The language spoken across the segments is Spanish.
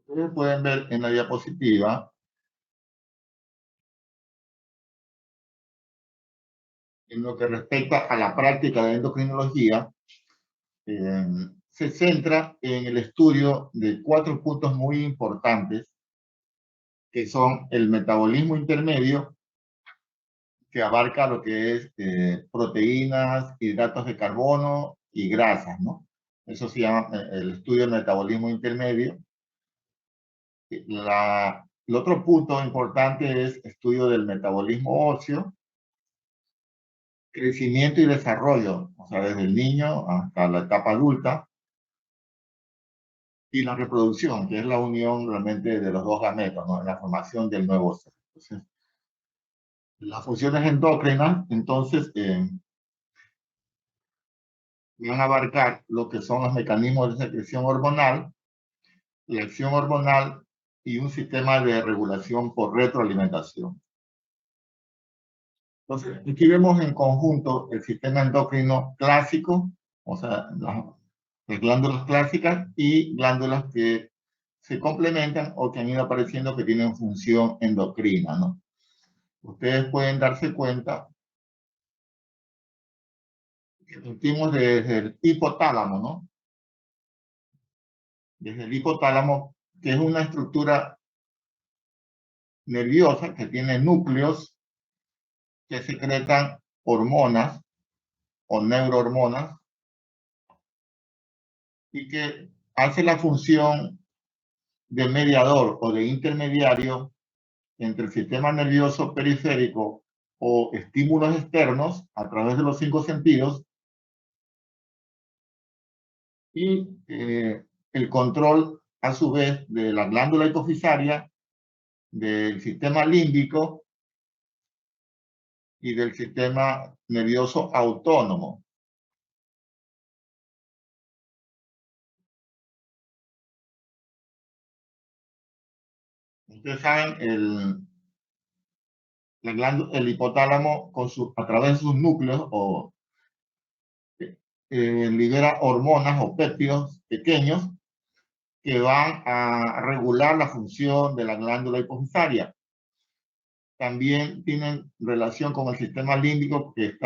Ustedes pueden ver en la diapositiva, en lo que respecta a la práctica de endocrinología, eh, se centra en el estudio de 4 puntos muy importantes, que son el metabolismo intermedio, que abarca lo que es proteínas, hidratos de carbono y grasas, ¿no? Eso se llama el estudio del metabolismo intermedio. El otro punto importante es estudio del metabolismo óseo, crecimiento y desarrollo, o sea, desde el niño hasta la etapa adulta, y la reproducción, que es la unión realmente de los dos gametos, ¿no? La formación del nuevo ser. Entonces, las funciones endócrinas, entonces, van a abarcar lo que son los mecanismos de secreción hormonal, la acción hormonal y un sistema de regulación por retroalimentación. Entonces, aquí vemos en conjunto el sistema endocrino clásico, o sea, las glándulas clásicas y glándulas que se complementan o que han ido apareciendo que tienen función endocrina, ¿no? Ustedes pueden darse cuenta que partimos desde el hipotálamo, ¿no? Desde el hipotálamo, que es una estructura nerviosa que tiene núcleos que secretan hormonas o neurohormonas y que hace la función de mediador o de intermediario entre el sistema nervioso periférico o estímulos externos a través de los 5 sentidos y el control a su vez de la glándula hipofisaria, del sistema límbico y del sistema nervioso autónomo. Ustedes saben, el hipotálamo a través de sus núcleos libera hormonas o péptidos pequeños que van a regular la función de la glándula hipofisaria. También tienen relación con el sistema límbico que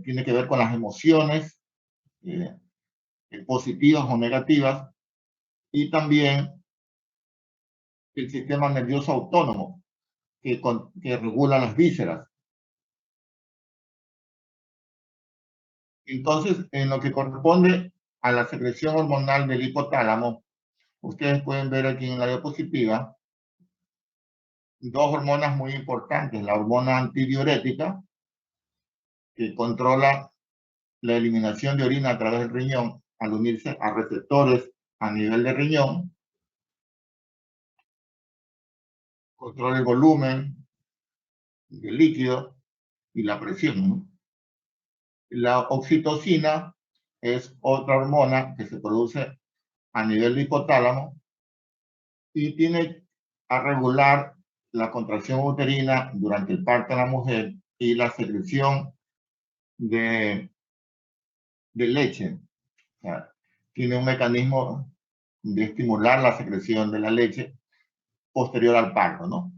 tiene que ver con las emociones eh, positivas o negativas y también el sistema nervioso autónomo que regula las vísceras. Entonces, en lo que corresponde a la secreción hormonal del hipotálamo, ustedes pueden ver aquí en la diapositiva dos hormonas muy importantes. La hormona antidiurética, que controla la eliminación de orina a través del riñón al unirse a receptores a nivel de riñón, controla el volumen del líquido y la presión, ¿no? La oxitocina es otra hormona que se produce a nivel de hipotálamo y tiene a regular la contracción uterina durante el parto de la mujer y la secreción de, de leche. O sea, tiene un mecanismo de estimular la secreción de la leche posterior al parto, ¿no?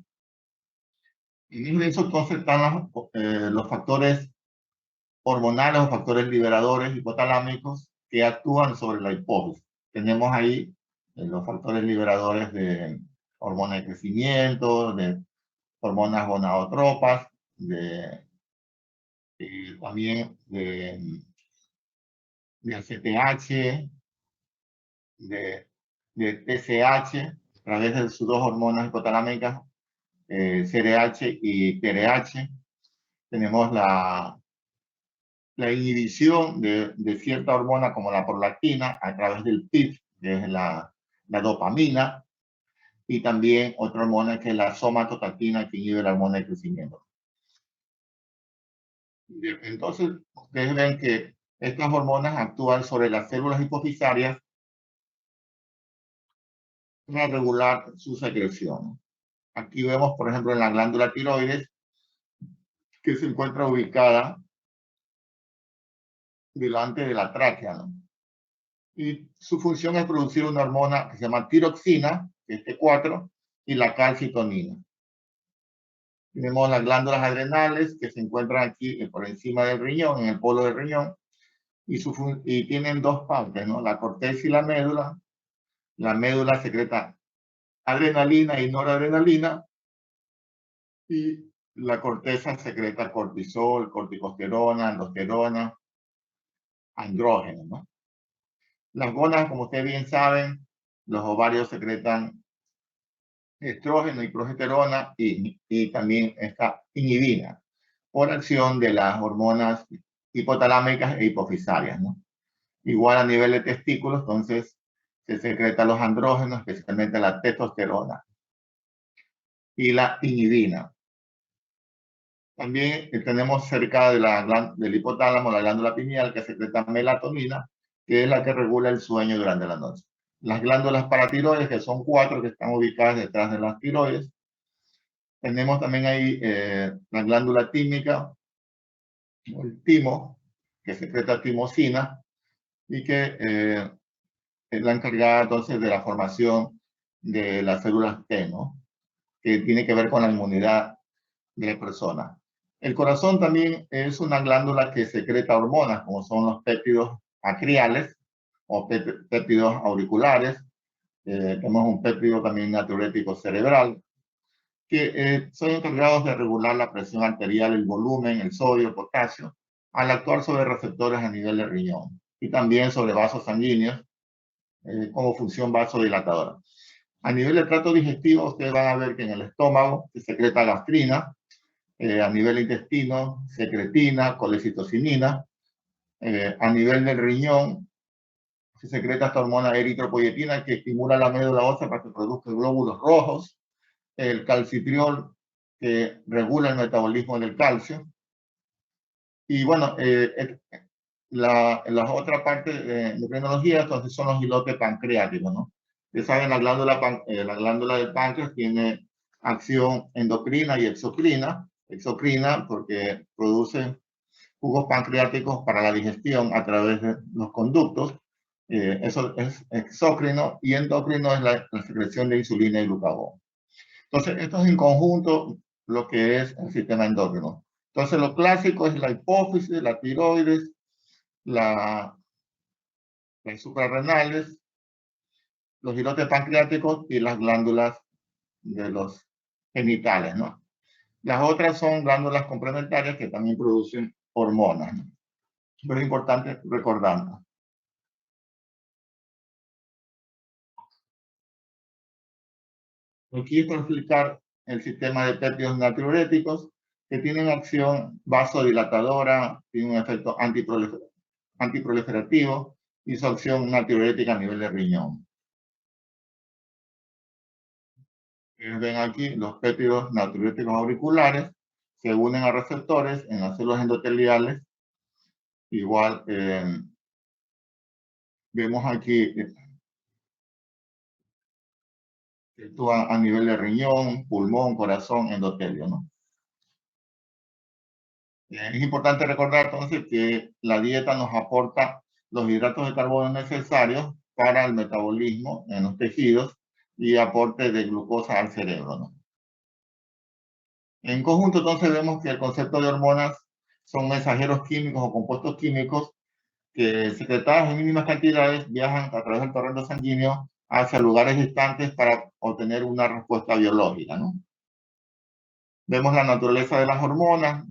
En eso entonces están los factores hormonales o factores liberadores hipotalámicos que actúan sobre la hipófisis. Tenemos ahí los factores liberadores de hormona de crecimiento, de hormonas gonadotropas, también de ACTH, de, de TSH, a través de sus dos hormonas hipotalámicas, CRH y TRH. Tenemos la inhibición de cierta hormona como la prolactina a través del PIF, que es la dopamina, y también otra hormona que es la somatostatina, que inhibe la hormona de crecimiento. Entonces, ustedes ven que estas hormonas actúan sobre las células hipofisarias para regular su secreción. Aquí vemos, por ejemplo, en la glándula tiroides, que se encuentra ubicada delante de la tráquea, ¿no? Y su función es producir una hormona que se llama tiroxina, que es T4, y la calcitonina. Tenemos las glándulas adrenales que se encuentran aquí por encima del riñón, en el polo del riñón, y tienen dos partes, ¿no? La corteza y la médula. La médula secreta adrenalina y noradrenalina, y la corteza secreta cortisol, corticosterona, aldosterona, andrógeno, ¿no? Las gonas, como ustedes bien saben, los ovarios secretan estrógeno y progesterona, y también esta inhibina por acción de las hormonas hipotalámicas e hipofisarias, ¿no? Igual a nivel de testículos, entonces se secretan los andrógenos, especialmente la testosterona y la inhibina. También tenemos cerca del hipotálamo la glándula pineal, que secreta melatonina, que es la que regula el sueño durante la noche. Las glándulas paratiroides, que son 4, que están ubicadas detrás de las tiroides. Tenemos también ahí la glándula tímica, o el timo, que secreta timosina, y que es la encargada entonces de la formación de las células T, ¿no? Que tiene que ver con la inmunidad de la persona. El corazón también es una glándula que secreta hormonas, como son los péptidos acriales o péptidos auriculares. Tenemos un péptido también natriurético cerebral, que son encargados de regular la presión arterial, el volumen, el sodio, el potasio, al actuar sobre receptores a nivel de riñón y también sobre vasos sanguíneos como función vasodilatadora. A nivel de trato digestivo, ustedes van a ver que en el estómago se secreta gastrina, a nivel intestino, secretina, colecistocinina. A nivel del riñón, se secreta esta hormona eritropoyetina que estimula la médula ósea para que produzca glóbulos rojos. El calcitriol, que regula el metabolismo del calcio. Y bueno, la otra parte de endocrinología, entonces son los islotes pancreáticos, ¿no? Ustedes saben, la glándula del páncreas tiene acción endocrina y exocrina. Exocrina porque produce jugos pancreáticos para la digestión a través de los conductos. Eso es exócrino, y endocrino es la secreción de insulina y glucagón. Entonces, esto es en conjunto lo que es el sistema endocrino. Entonces, lo clásico es la hipófisis, la tiroides, las suprarrenales, los islotes pancreáticos y las glándulas de los genitales, ¿no? Las otras son glándulas complementarias que también producen hormonas, ¿no? Pero es importante recordarlo. Aquí es para explicar el sistema de péptidos natriuréticos, que tienen acción vasodilatadora, tienen un efecto antiproliferativo y su acción natriurética a nivel de riñón. Ven aquí los péptidos natriuréticos auriculares se unen a receptores en las células endoteliales. Igual vemos aquí que actúan a nivel de riñón, pulmón, corazón, endotelio, ¿no? Es importante recordar entonces que la dieta nos aporta los hidratos de carbono necesarios para el metabolismo en los tejidos y aporte de glucosa al cerebro, ¿no? En conjunto, entonces, vemos que el concepto de hormonas son mensajeros químicos o compuestos químicos que, secretados en mínimas cantidades, viajan a través del torrente sanguíneo hacia lugares distantes para obtener una respuesta biológica, ¿no? Vemos la naturaleza de las hormonas.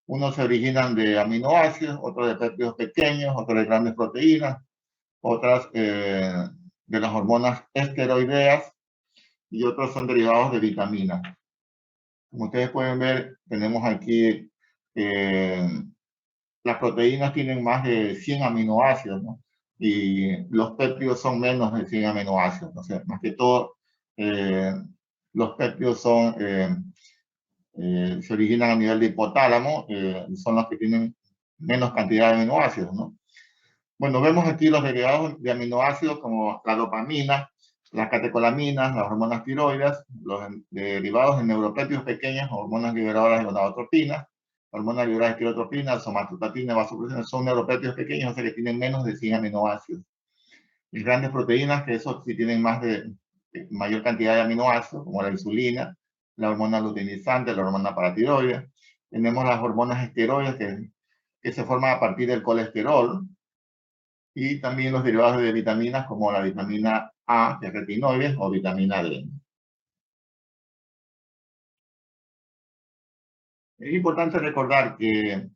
Unos se originan de aminoácidos, otros de péptidos pequeños, otros de grandes proteínas, otras de las hormonas esteroideas, y otros son derivados de vitaminas. Como ustedes pueden ver, tenemos aquí las proteínas tienen más de 100 aminoácidos, ¿no? Y los péptidos son menos de 100 aminoácidos. Entonces, más que todo, los péptidos se originan a nivel de hipotálamo, son los que tienen menos cantidad de aminoácidos, ¿no? Bueno, vemos aquí los derivados de aminoácidos como la dopamina, las catecolaminas, las hormonas tiroides, los derivados de neuropéptidos pequeños, hormonas liberadoras de gonadotropinas, La hormona liberada de tirotropina, somatostatina, vasopresina, son neuropéptidos pequeños, o sea que tienen menos de 100 aminoácidos. Y grandes proteínas, que eso sí tienen mayor cantidad de aminoácidos, como la insulina, la hormona luteinizante, la hormona paratiroidea. Tenemos las hormonas esteroides que se forman a partir del colesterol, y también los derivados de vitaminas como la vitamina A, que es retinoides, o vitamina D. Es importante recordar que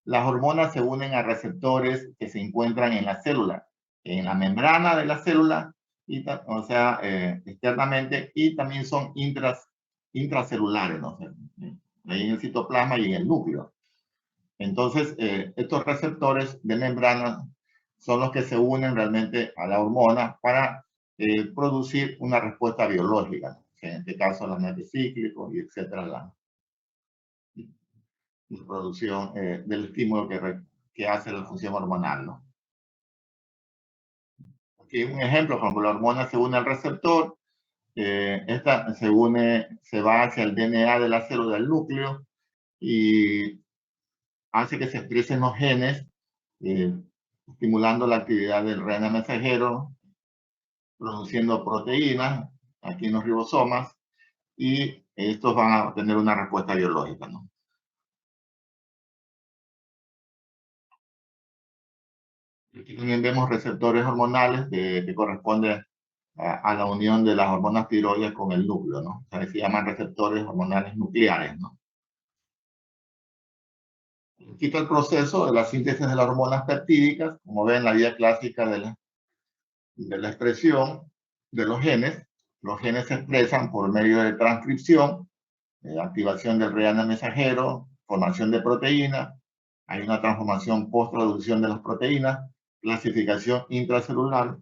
las hormonas se unen a receptores que se encuentran en la célula, en la membrana de la célula, o sea, externamente, y también son intracelulares, ¿no? O sea, ahí en el citoplasma y en el núcleo. Entonces, estos receptores de membrana son los que se unen realmente a la hormona para producir una respuesta biológica, ¿no? En este caso, los meticíclicos y etcétera, la producción del estímulo que hace la función hormonal, ¿no? Aquí un ejemplo, por ejemplo, la hormona se une al receptor, esta se va hacia el DNA de la célula del núcleo y hace que se expresen los genes, eh, estimulando la actividad del RNA mensajero, produciendo proteínas aquí en los ribosomas, y estos van a tener una respuesta biológica, ¿no? Aquí también vemos receptores hormonales que corresponden a la unión de las hormonas tiroides con el núcleo, ¿no? O sea, se llaman receptores hormonales nucleares, ¿no? Aquí está el proceso de la síntesis de las hormonas peptídicas, como ven, la vía clásica de la expresión de los genes. Los genes se expresan por medio de transcripción, activación del RNA mensajero, formación de proteínas, hay una transformación post-traducción de las proteínas, clasificación intracelular,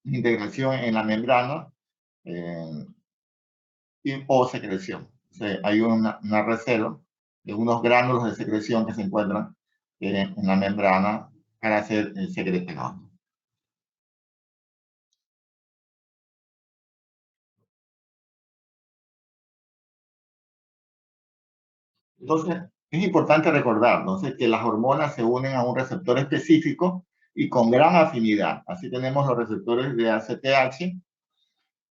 integración en la membrana eh, o secreción. O sea, hay una reserva de unos gránulos de secreción que se encuentran en la membrana para ser secretados. Entonces, es importante recordar, entonces, que las hormonas se unen a un receptor específico y con gran afinidad. Así tenemos los receptores de ACTH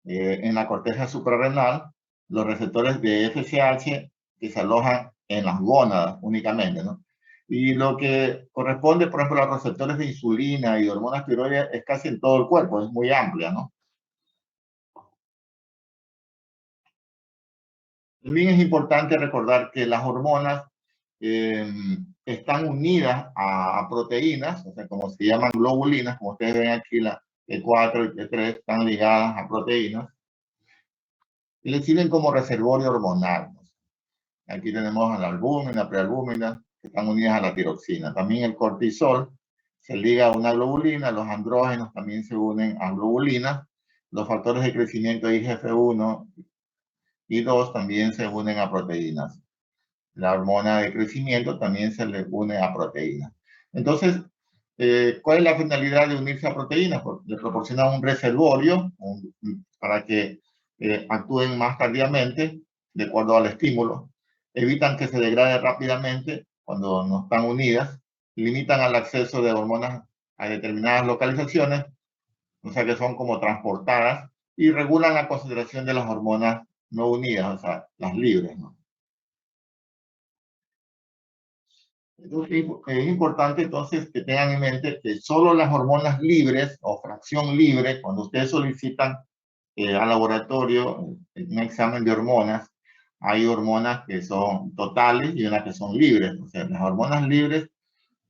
en la corteza suprarrenal, los receptores de FSH que se alojan en las gónadas únicamente, ¿no? Y lo que corresponde, por ejemplo, a los receptores de insulina y de hormonas tiroides es casi en todo el cuerpo, es muy amplia, ¿no? También es importante recordar que las hormonas eh, están unidas a proteínas, o sea, como se llaman globulinas, como ustedes ven aquí, la E4 y T3 están ligadas a proteínas, y le sirven como reservorio hormonal, ¿no? Aquí tenemos a la albúmina, prealbúmina, que están unidas a la tiroxina. También el cortisol se liga a una globulina, los andrógenos también se unen a globulinas, los factores de crecimiento IGF-1 y 2 también se unen a proteínas. La hormona de crecimiento también se le une a proteínas. Entonces, ¿cuál es la finalidad de unirse a proteínas? Porque le proporciona un reservorio para que actúen más tardíamente de acuerdo al estímulo, evitan que se degrade rápidamente cuando no están unidas, limitan el acceso de hormonas a determinadas localizaciones, o sea que son como transportadas, y regulan la concentración de las hormonas no unidas, o sea, las libres, ¿no? Entonces, es importante entonces que tengan en mente que solo las hormonas libres o fracción libre, cuando ustedes solicitan al laboratorio un examen de hormonas, hay hormonas que son totales y unas que son libres. O sea, las hormonas libres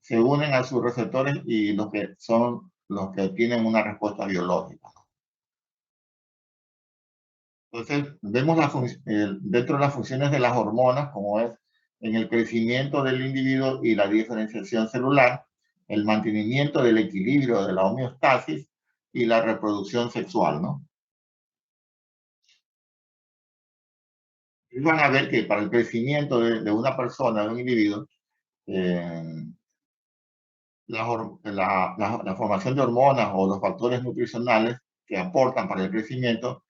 se unen a sus receptores y los que son los que tienen una respuesta biológica. Entonces, vemos dentro de las funciones de las hormonas, como es en el crecimiento del individuo y la diferenciación celular, el mantenimiento del equilibrio de la homeostasis y la reproducción sexual, ¿no? Y van a ver que para el crecimiento de una persona, de un individuo, eh, la formación de hormonas o los factores nutricionales que aportan para el crecimiento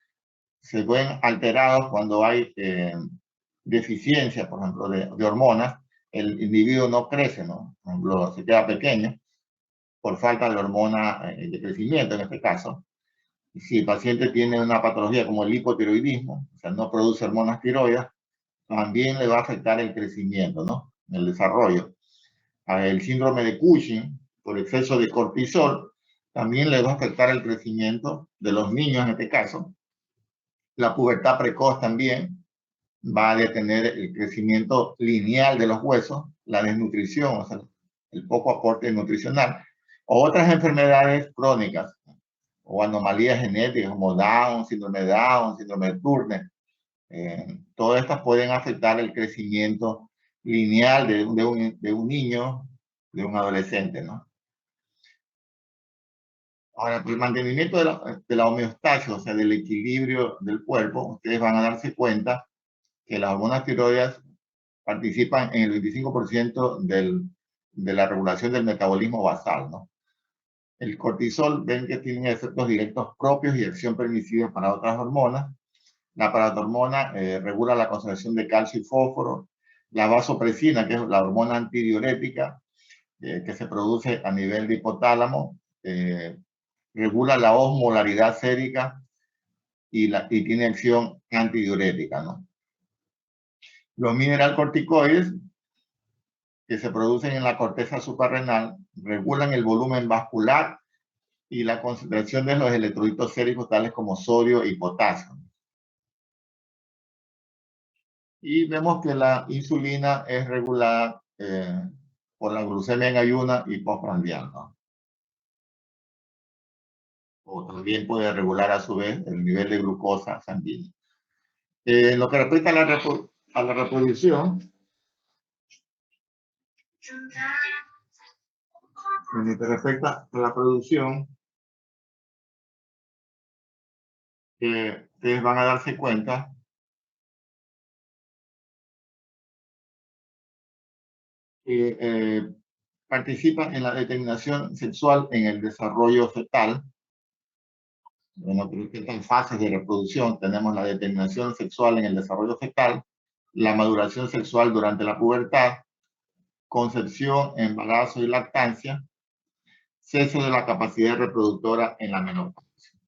se ven alterados cuando hay deficiencia, por ejemplo, de hormonas el individuo no crece, ¿no? Por ejemplo, se queda pequeño por falta de hormona de crecimiento en este caso. Si el paciente tiene una patología como el hipotiroidismo, o sea, no produce hormonas tiroides, también le va a afectar el crecimiento, ¿no? El desarrollo. El síndrome de Cushing, por exceso de cortisol, también le va a afectar el crecimiento de los niños en este caso. La pubertad precoz también va a detener el crecimiento lineal de los huesos, la desnutrición, o sea, el poco aporte nutricional, o otras enfermedades crónicas o anomalías genéticas como Down, síndrome de Turner. Todas estas pueden afectar el crecimiento lineal de un niño, de un adolescente, ¿no? Ahora, el mantenimiento de la homeostasis, o sea, del equilibrio del cuerpo, ustedes van a darse cuenta que las hormonas tiroides participan en el 25% de la regulación del metabolismo basal, ¿no? El cortisol, ven que tiene efectos directos propios y acción permisiva para otras hormonas. La paratormona regula la concentración de calcio y fósforo. La vasopresina, que es la hormona antidiurética, que se produce a nivel de hipotálamo, regula la osmolaridad sérica y tiene acción antidiurética, ¿no? Los mineralcorticoides, que se producen en la corteza suprarrenal, regulan el volumen vascular y la concentración de los electrolitos séricos tales como sodio y potasio. Y vemos que la insulina es regulada por la glucemia en ayuna y postprandial, ¿no? O también puede regular a su vez el nivel de glucosa sanguínea. En lo que respecta a la reproducción, en lo que respecta a la producción, ustedes van a darse cuenta que participan en la determinación sexual en el desarrollo fetal. En las distintas fases de reproducción tenemos la determinación sexual en el desarrollo fetal, la maduración sexual durante la pubertad, concepción, embarazo y lactancia, cese de la capacidad reproductora en la menopausia.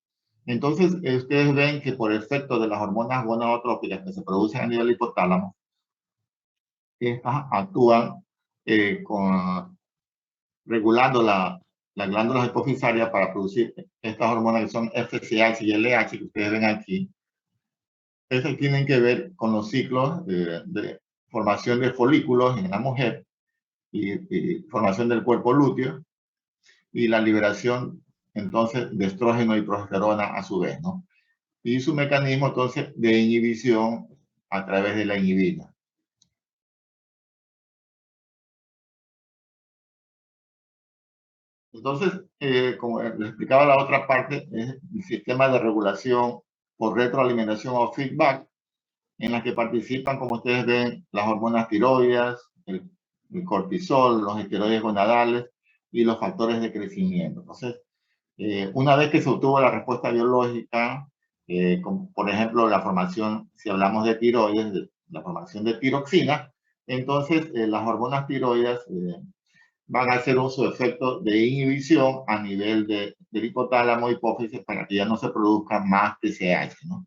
Entonces, ustedes ven que por efecto de las hormonas gonadotrópicas que se producen a nivel hipotálamo, estas actúan regulando las glándulas hipofisarias para producir estas hormonas que son FSH y LH que ustedes ven aquí. Estas tienen que ver con los ciclos de formación de folículos en la mujer y formación del cuerpo lúteo y la liberación entonces de estrógeno y progesterona a su vez, ¿no? Y su mecanismo entonces de inhibición a través de la inhibina. Entonces, como les explicaba la otra parte, es el sistema de regulación por retroalimentación o feedback, en la que participan, como ustedes ven, las hormonas tiroides, el cortisol, los esteroides gonadales y los factores de crecimiento. Entonces, una vez que se obtuvo la respuesta biológica, como por ejemplo la formación, si hablamos de tiroides, de la formación de tiroxina, entonces las hormonas tiroides van a hacer un su efecto de inhibición a nivel del hipotálamo hipófisis para que ya no se produzca más TSH, ¿no?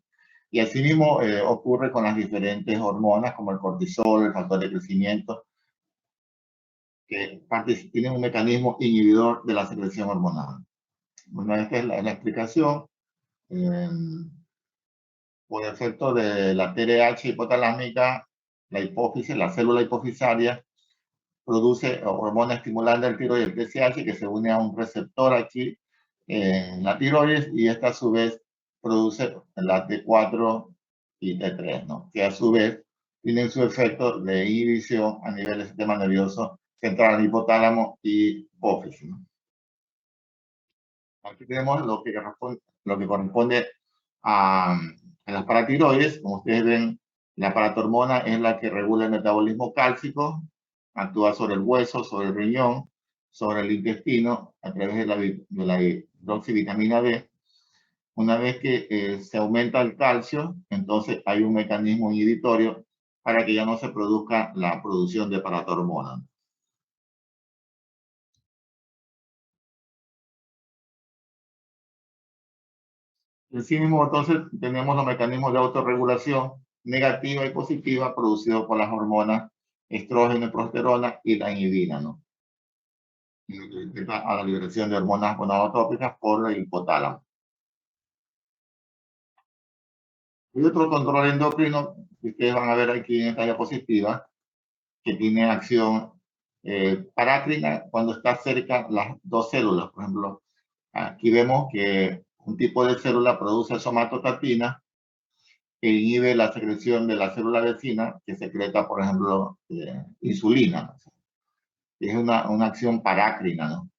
Y asimismo ocurre con las diferentes hormonas como el cortisol, el factor de crecimiento, que tienen un mecanismo inhibidor de la secreción hormonal. Bueno, esta es la explicación. Eh, por efecto de la TRH hipotalámica, la hipófisis, la célula hipofisaria, produce hormona estimulante del tiroides, el TSH, que se une a un receptor aquí en la tiroides y esta a su vez produce la T4 y T3, ¿no? Que a su vez tienen su efecto de inhibición a nivel del sistema nervioso central, hipotálamo y hipófisis, ¿no? Aquí tenemos lo que corresponde a las paratiroides. Como ustedes ven, la paratormona es la que regula el metabolismo cálcico, actúa sobre el hueso, sobre el riñón, sobre el intestino a través de la hidroxivitamina D. Una vez que se aumenta el calcio, entonces hay un mecanismo inhibitorio para que ya no se produzca la producción de paratormona. Así mismo, entonces, tenemos los mecanismos de autorregulación negativa y positiva producidos por las hormonas estrógeno y progesterona y la inhibina, ¿no? A la liberación de hormonas gonadotrópicas por el hipotálamo. Y otro control endocrino que ustedes van a ver aquí en esta diapositiva, que tiene acción parácrina cuando está cerca las dos células. Por ejemplo, aquí vemos que un tipo de célula produce somatostatina que inhibe la secreción de la célula vecina que secreta, por ejemplo, insulina, ¿no? Es una acción parácrina, ¿no?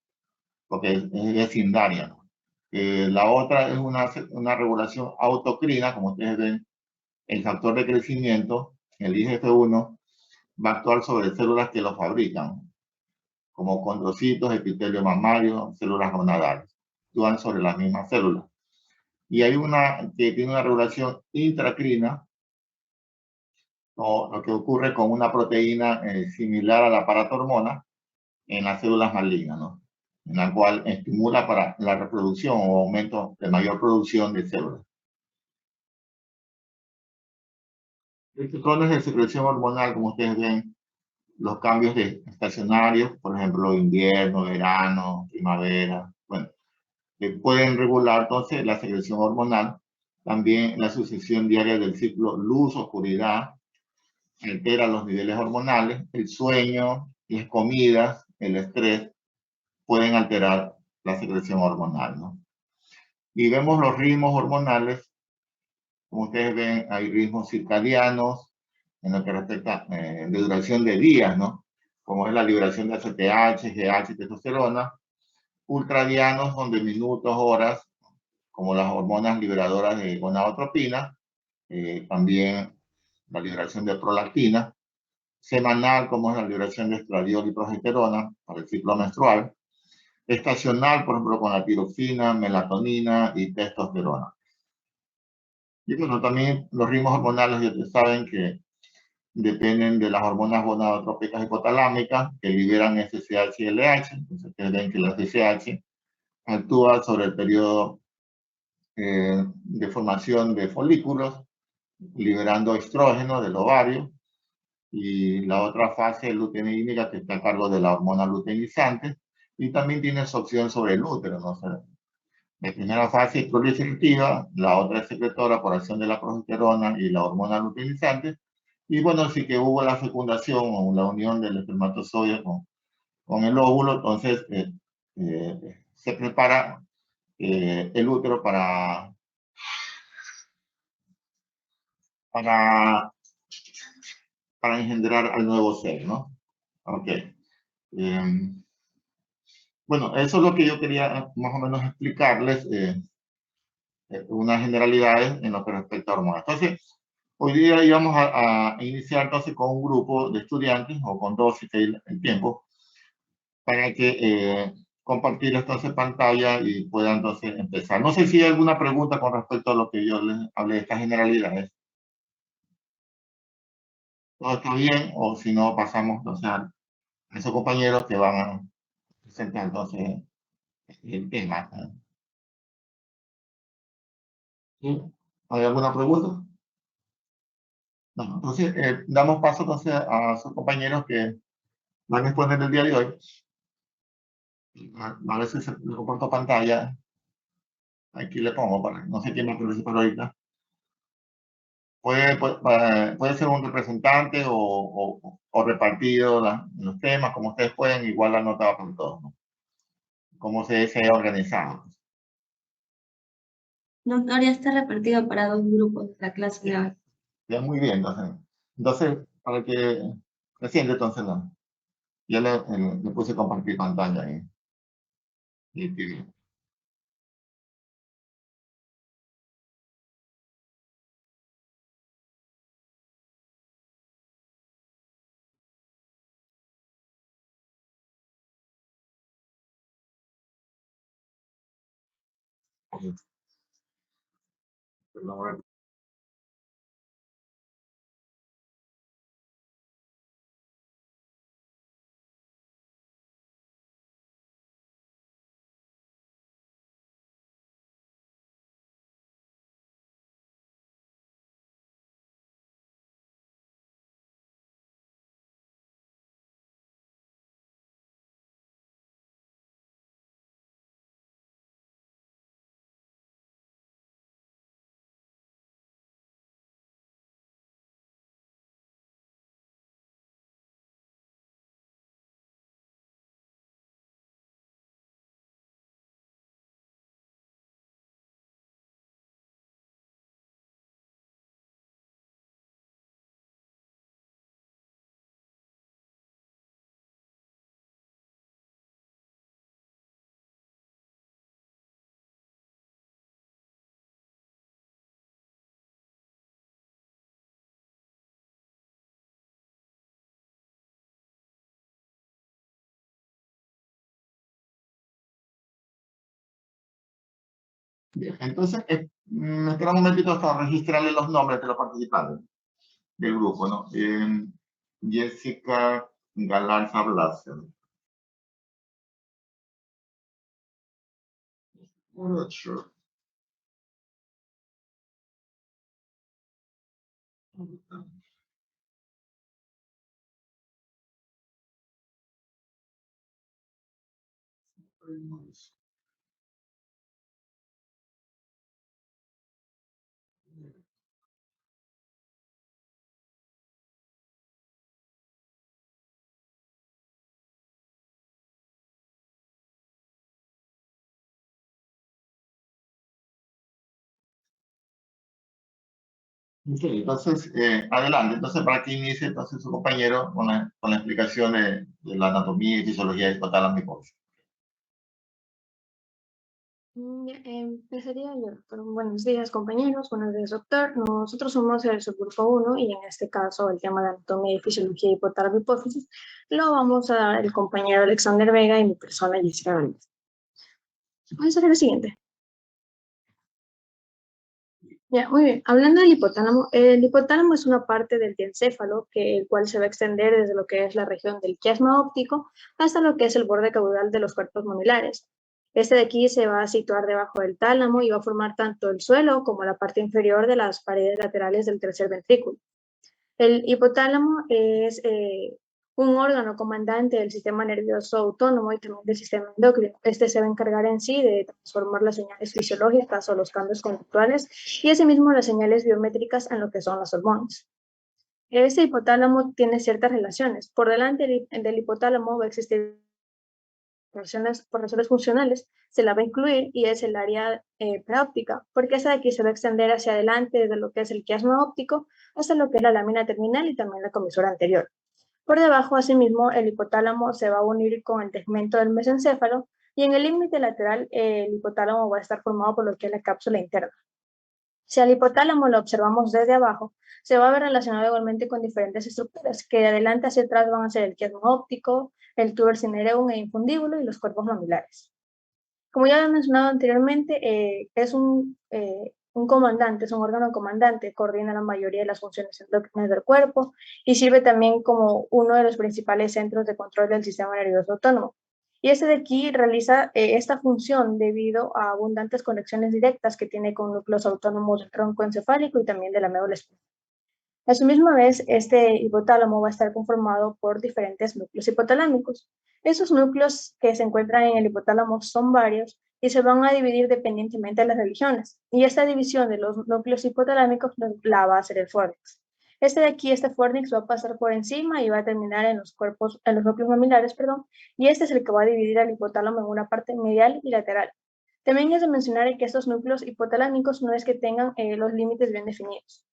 Porque es vecindaria, ¿no? La otra es una regulación autocrina, como ustedes ven, el factor de crecimiento, el IGF-1, va a actuar sobre células que lo fabrican, como condrocitos, epitelio mamario, células gonadales. Actúan sobre las mismas células. Y hay una que tiene una regulación intracrina, o lo que ocurre con una proteína similar a la paratormona en las células malignas, ¿no? En la cual estimula para la reproducción o aumento de mayor producción de células. Estos patrones de secreción hormonal, como ustedes ven, los cambios estacionarios, por ejemplo, invierno, verano, primavera, bueno, pueden regular entonces la secreción hormonal, también la sucesión diaria del ciclo luz-oscuridad, altera los niveles hormonales, el sueño, las comidas, el estrés, pueden alterar la secreción hormonal, ¿no? Y vemos los ritmos hormonales, como ustedes ven, hay ritmos circadianos, en lo que respecta de duración de días, ¿no? Como es la liberación de ACTH, GH, testosterona, ultradianos, son de minutos, horas, como las hormonas liberadoras de gonadotropina, también la liberación de prolactina, semanal, como es la liberación de estradiol y progesterona para el ciclo menstrual, estacional, por ejemplo, con la tiroxina, melatonina y testosterona. Y bueno, también los ritmos hormonales, ya ustedes saben que dependen de las hormonas gonadotrópicas hipotalámicas que liberan FSH y LH. Entonces, ustedes ven que la FSH actúa sobre el periodo de formación de folículos, liberando estrógeno del ovario, y la otra fase luteinizante que está a cargo de la hormona luteinizante, y también tiene su opción sobre el útero, ¿no? O sea, la primera fase es proliferativa, la otra es secretora por acción de la progesterona y la hormona luteinizante, y bueno, sí que hubo la fecundación o la unión del espermatozoide con el óvulo, entonces se prepara el útero para, para engendrar al nuevo ser, ¿no? Ok. Bueno, eso es lo que yo quería más o menos explicarles, unas generalidades en lo que respecta a hormonas. Entonces, hoy día íbamos a iniciar entonces con un grupo de estudiantes, o con dos si está el tiempo, para que compartir entonces pantalla y puedan entonces empezar. No sé si hay alguna pregunta con respecto a lo que yo les hablé de estas generalidades. ¿Todo está bien? O si no, pasamos entonces a esos compañeros que van a presentar entonces el tema. ¿Sí? ¿Hay alguna pregunta? No, entonces, damos paso entonces a sus compañeros que van a exponer el día de hoy. A ver si se le comparto pantalla. Aquí le pongo, para, no sé quién va a participar ahorita. Puede ser un representante o repartido los temas, como ustedes pueden, igual la nota va para todos, ¿no? Cómo se ha organizado. Doctor, ya está repartido para dos grupos la clase de hoy. Ya muy bien, entonces para que se siente, entonces, ya le puse compartir pantalla ahí. Y perdón, Bien, entonces, me espera un momentito hasta registrarle los nombres de los participantes del grupo, ¿no? Jessica Galarza Blaser. Sure. Ok, entonces, adelante. Entonces, para que inicie entonces su compañero con la explicación de la anatomía y fisiología del hipotálamo hipófisis. Empezaría yo. Pero buenos días, compañeros. Buenos días, doctor. Nosotros somos el subgrupo 1 y en este caso el tema de anatomía y fisiología y hipotálamo hipófisis lo vamos a dar el compañero Alexander Vega y mi persona Jessica Valdez. Vamos a hacer lo siguiente. Ya, muy bien. Hablando del hipotálamo, el hipotálamo es una parte del diencéfalo el cual se va a extender desde lo que es la región del quiasma óptico hasta lo que es el borde caudal de los cuerpos mamilares. Este de aquí se va a situar debajo del tálamo y va a formar tanto el suelo como la parte inferior de las paredes laterales del tercer ventrículo. El hipotálamo es un órgano comandante del sistema nervioso autónomo y también del sistema endocrino. Este se va a encargar en sí de transformar las señales fisiológicas o los cambios conductuales y asimismo las señales biométricas en lo que son las hormonas. Este hipotálamo tiene ciertas relaciones. Por delante del hipotálamo va a existir por razones funcionales, se la va a incluir y es el área preóptica, porque esa de aquí se va a extender hacia adelante desde lo que es el quiasma óptico hasta lo que es la lámina terminal y también la comisura anterior. Por debajo, asimismo, el hipotálamo se va a unir con el tegmento del mesencéfalo y en el límite lateral el hipotálamo va a estar formado por lo que es la cápsula interna. Si al hipotálamo lo observamos desde abajo, se va a ver relacionado igualmente con diferentes estructuras, que de adelante hacia atrás van a ser el quiasma óptico, el tuber cinereum e infundíbulo y los cuerpos mamilares. Como ya he mencionado anteriormente, es un comandante, es un órgano comandante, coordina la mayoría de las funciones endócrinas del cuerpo y sirve también como uno de los principales centros de control del sistema nervioso autónomo. Y este de aquí realiza esta función debido a abundantes conexiones directas que tiene con núcleos autónomos del tronco encefálico y también de la médula espinal. A su misma vez, este hipotálamo va a estar conformado por diferentes núcleos hipotalámicos. Esos núcleos que se encuentran en el hipotálamo son varios y se van a dividir dependientemente de las regiones. Y esta división de los núcleos hipotalámicos la va a hacer el fórnix. Este de aquí, este fórnix va a pasar por encima y va a terminar en los núcleos mamilares, perdón, y este es el que va a dividir al hipotálamo en una parte medial y lateral. También es de mencionar que estos núcleos hipotalámicos no es que tengan los límites bien definidos.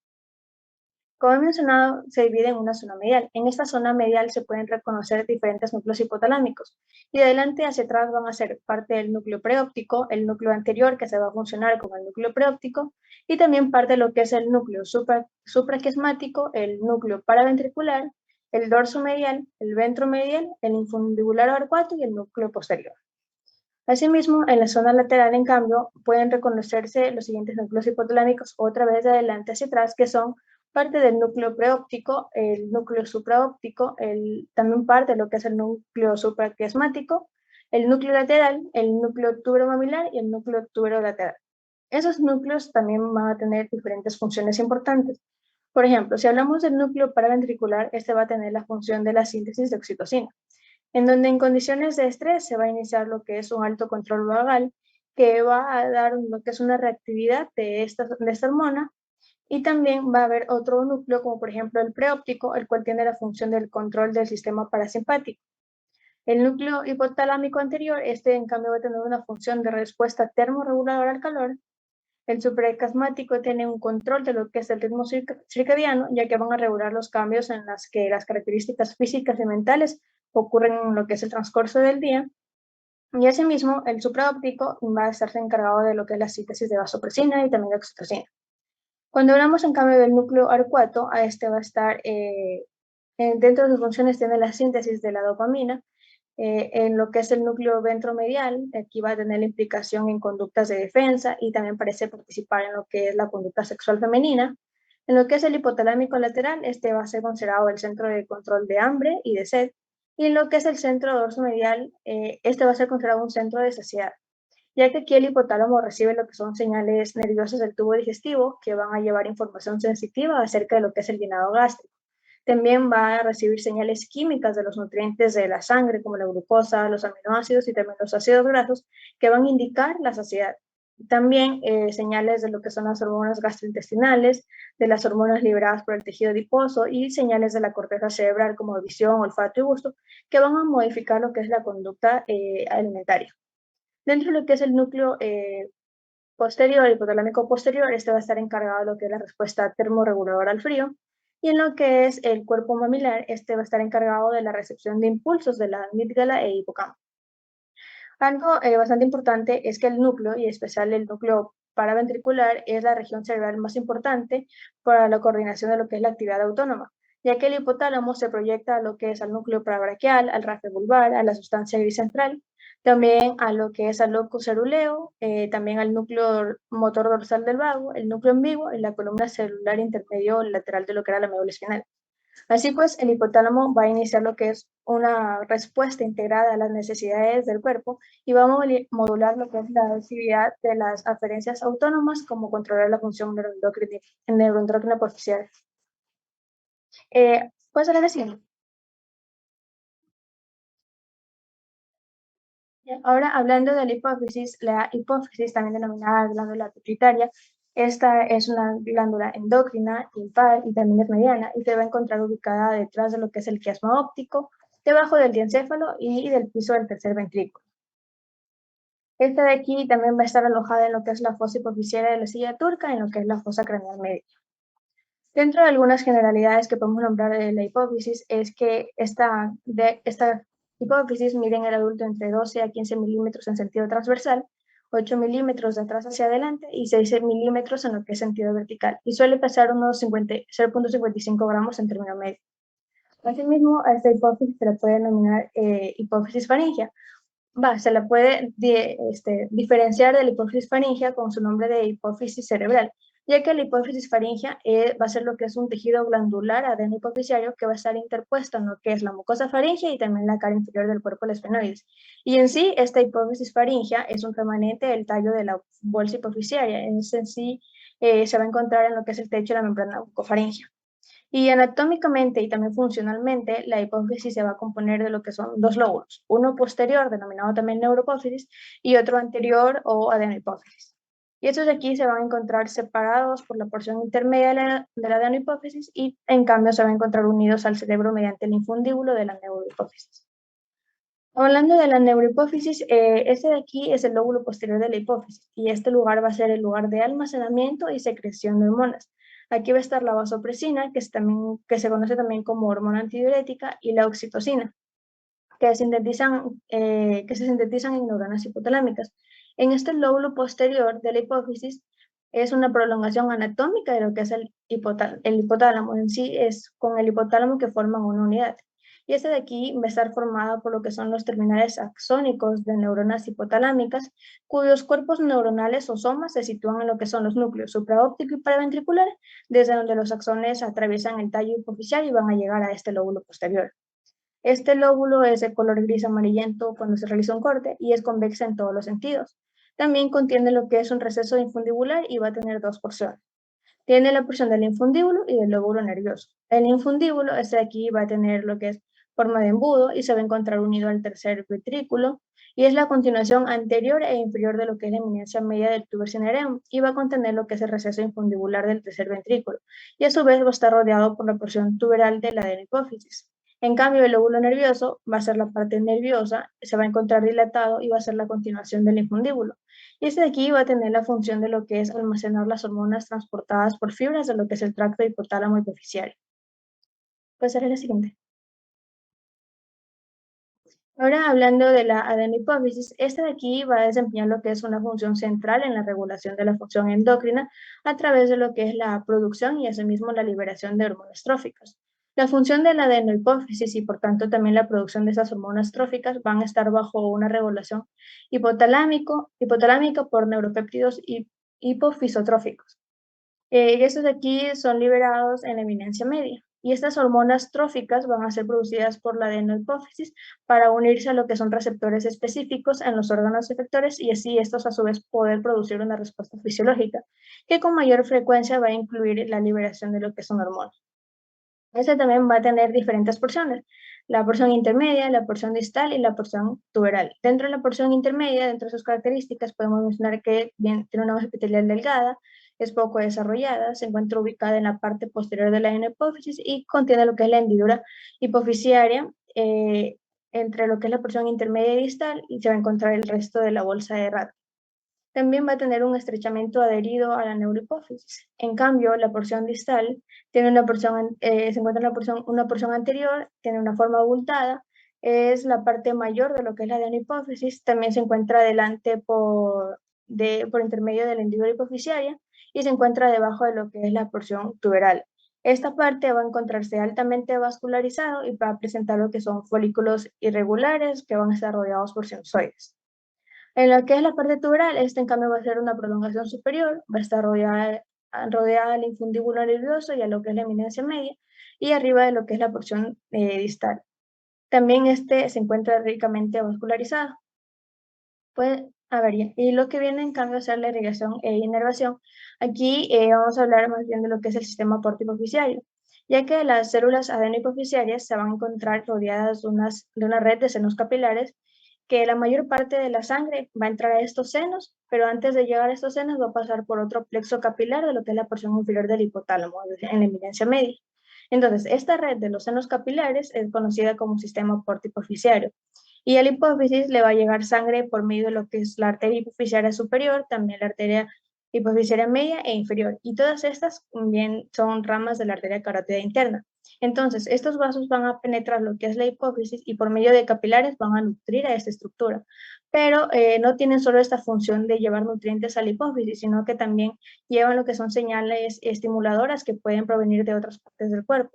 Como he mencionado, se divide en una zona medial. En esta zona medial se pueden reconocer diferentes núcleos hipotalámicos y de adelante hacia atrás van a ser parte del núcleo preóptico, el núcleo anterior que se va a funcionar con el núcleo preóptico y también parte de lo que es el núcleo supraquiasmático, el núcleo paraventricular, el dorso medial, el ventromedial, el infundibular arcuato y el núcleo posterior. Asimismo, en la zona lateral, en cambio, pueden reconocerse los siguientes núcleos hipotalámicos otra vez de adelante hacia atrás, que son parte del núcleo preóptico, el núcleo supraóptico, también parte de lo que es el núcleo supraquiasmático, el núcleo lateral, el núcleo tuberomamilar y el núcleo tuberolateral. Esos núcleos también van a tener diferentes funciones importantes. Por ejemplo, si hablamos del núcleo paraventricular, este va a tener la función de la síntesis de oxitocina, en donde en condiciones de estrés se va a iniciar lo que es un alto control vagal, que va a dar lo que es una reactividad de esta hormona, y también va a haber otro núcleo, como por ejemplo el preóptico, el cual tiene la función del control del sistema parasimpático. El núcleo hipotalámico anterior, este en cambio va a tener una función de respuesta termorreguladora al calor. El supraquiasmático tiene un control de lo que es el ritmo circadiano, ya que van a regular los cambios en las que las características físicas y mentales ocurren en lo que es el transcurso del día. Y asimismo, el supraóptico va a estarse encargado de lo que es la síntesis de vasopresina y también de oxitocina. Cuando hablamos en cambio del núcleo arcuato, a este va a estar, dentro de sus funciones tiene la síntesis de la dopamina, En lo que es el núcleo ventromedial, aquí va a tener la implicación en conductas de defensa y también parece participar en lo que es la conducta sexual femenina. En lo que es el hipotalámico lateral, este va a ser considerado el centro de control de hambre y de sed. Y en lo que es el centro dorsomedial, este va a ser considerado un centro de saciedad, ya que aquí el hipotálamo recibe lo que son señales nerviosas del tubo digestivo que van a llevar información sensitiva acerca de lo que es el llenado gástrico. También va a recibir señales químicas de los nutrientes de la sangre, como la glucosa, los aminoácidos y también los ácidos grasos, que van a indicar la saciedad. También señales de lo que son las hormonas gastrointestinales, de las hormonas liberadas por el tejido adiposo y señales de la corteza cerebral como visión, olfato y gusto, que van a modificar lo que es la conducta alimentaria. Dentro de lo que es el núcleo posterior, el hipotalámico posterior, este va a estar encargado de lo que es la respuesta termorreguladora al frío. Y en lo que es el cuerpo mamilar, este va a estar encargado de la recepción de impulsos de la amígdala e hipocampo. Algo bastante importante es que el núcleo, y en especial el núcleo paraventricular, es la región cerebral más importante para la coordinación de lo que es la actividad autónoma, ya que el hipotálamo se proyecta a lo que es al núcleo parabraquial, al rafe vulvar, a la sustancia gris central, también a lo que es al locus ceruleo, también al núcleo motor dorsal del vago, el núcleo ambiguo y la columna celular intermedio lateral de lo que era la médula espinal. Así pues, el hipotálamo va a iniciar lo que es una respuesta integrada a las necesidades del cuerpo y va a modular lo que es la actividad de las aferencias autónomas, como controlar la función neuroendocrina superficial. ¿Puedes hablar así? Ahora, hablando de la hipófisis, también denominada glándula pituitaria, esta es una glándula endocrina, impar y también es mediana y se va a encontrar ubicada detrás de lo que es el quiasma óptico, debajo del diencéfalo y del piso del tercer ventrículo. Esta de aquí también va a estar alojada en lo que es la fosa hipofisiaria de la silla turca, en lo que es la fosa craneal media. Dentro de algunas generalidades que podemos nombrar de la hipófisis es que esta hipófisis mide en el adulto entre 12 a 15 milímetros en sentido transversal, 8 milímetros de atrás hacia adelante y 6 milímetros en lo que es sentido vertical, y suele pesar unos 0.55 gramos en término medio. Asimismo, a esta hipófisis se le puede denominar hipófisis faríngea. Se la puede diferenciar de la hipófisis faríngea con su nombre de hipófisis cerebral, ya que la hipófisis faríngea va a ser lo que es un tejido glandular adenohipoficiario que va a estar interpuesto en lo que es la mucosa faríngea y también la cara inferior del cuerpo del esfenoides. Y en sí, esta hipófisis faríngea es un remanente del tallo de la bolsa hipoficiaria. En sí se va a encontrar en lo que es el techo de la membrana bucofaríngea. Y anatómicamente y también funcionalmente, la hipófisis se va a componer de lo que son dos lóbulos, uno posterior, denominado también neurohipófisis, y otro anterior o adenohipófisis. Y estos de aquí se van a encontrar separados por la porción intermedia de la adenohipófisis y en cambio se van a encontrar unidos al cerebro mediante el infundíbulo de la neurohipófisis. Hablando de la neurohipófisis, este de aquí es el lóbulo posterior de la hipófisis y este lugar va a ser el lugar de almacenamiento y secreción de hormonas. Aquí va a estar la vasopresina, que se conoce también como hormona antidiurética, y la oxitocina, que se sintetizan en neuronas hipotalámicas. En este lóbulo posterior de la hipófisis es una prolongación anatómica de lo que es el hipotálamo. En sí es con el hipotálamo que forman una unidad. Y este de aquí va a estar formado por lo que son los terminales axónicos de neuronas hipotalámicas, cuyos cuerpos neuronales o somas se sitúan en lo que son los núcleos supraóptico y paraventricular, desde donde los axones atraviesan el tallo hipoficial y van a llegar a este lóbulo posterior. Este lóbulo es de color gris amarillento cuando se realiza un corte y es convexa en todos los sentidos. También contiene lo que es un receso infundibular y va a tener dos porciones. Tiene la porción del infundíbulo y del lóbulo nervioso. El infundíbulo, este de aquí, va a tener lo que es forma de embudo y se va a encontrar unido al tercer ventrículo y es la continuación anterior e inferior de lo que es la eminencia media del tuber cinereum y va a contener lo que es el receso infundibular del tercer ventrículo y a su vez va a estar rodeado por la porción tuberal de la adenohipófisis. En cambio, el lóbulo nervioso va a ser la parte nerviosa, se va a encontrar dilatado y va a ser la continuación del infundíbulo. Y este de aquí va a tener la función de lo que es almacenar las hormonas transportadas por fibras de lo que es el tracto hipotálamo hipoficiario. Puede ser la siguiente. Ahora hablando de la adenohipófisis, esta de aquí va a desempeñar lo que es una función central en la regulación de la función endocrina a través de lo que es la producción y asimismo la liberación de hormonas tróficas. La función de la adenohipófisis y por tanto también la producción de esas hormonas tróficas van a estar bajo una regulación hipotalámica por neuropéptidos hipofisotróficos. Y estos de aquí son liberados en la eminencia media. Y estas hormonas tróficas van a ser producidas por la adenohipófisis para unirse a lo que son receptores específicos en los órganos efectores y así estos a su vez poder producir una respuesta fisiológica que con mayor frecuencia va a incluir la liberación de lo que son hormonas. Este también va a tener diferentes porciones, la porción intermedia, la porción distal y la porción tuberal. Dentro de la porción intermedia, dentro de sus características, podemos mencionar que bien, tiene una base epitelial delgada, es poco desarrollada, se encuentra ubicada en la parte posterior de la hipófisis y contiene lo que es la hendidura hipofisiaria entre lo que es la porción intermedia y distal y se va a encontrar el resto de la bolsa de Rath. También va a tener un estrechamiento adherido a la neurohipófisis. En cambio, la porción distal tiene se encuentra en una porción anterior, tiene una forma abultada, es la parte mayor de lo que es la adenohipófisis, también se encuentra adelante por intermedio de la hendidura hipofisiaria y se encuentra debajo de lo que es la porción tuberal. Esta parte va a encontrarse altamente vascularizado y va a presentar lo que son folículos irregulares que van a estar rodeados por sinusoides. En lo que es la parte tuberal, en cambio va a ser una prolongación superior, va a estar rodeada al infundíbulo nervioso y a lo que es la eminencia media, y arriba de lo que es la porción distal. También se encuentra ricamente vascularizado. Pues, a ver, y lo que viene en cambio a ser la irrigación e inervación, aquí vamos a hablar más bien de lo que es el sistema portohipofisiario, ya que las células adenohipofisiarias se van a encontrar rodeadas de una red de senos capilares que la mayor parte de la sangre va a entrar a estos senos, pero antes de llegar a estos senos va a pasar por otro plexo capilar de lo que es la porción inferior del hipotálamo, en la eminencia media. Entonces, esta red de los senos capilares es conocida como sistema portohipofisiario. Y a la hipófisis le va a llegar sangre por medio de lo que es la arteria hipofisiaria superior, también la arteria hipofisiaria media e inferior. Y todas estas también son ramas de la arteria carótida interna. Entonces, estos vasos van a penetrar lo que es la hipófisis y por medio de capilares van a nutrir a esta estructura. Pero no tienen solo esta función de llevar nutrientes a la hipófisis, sino que también llevan lo que son señales estimuladoras que pueden provenir de otras partes del cuerpo.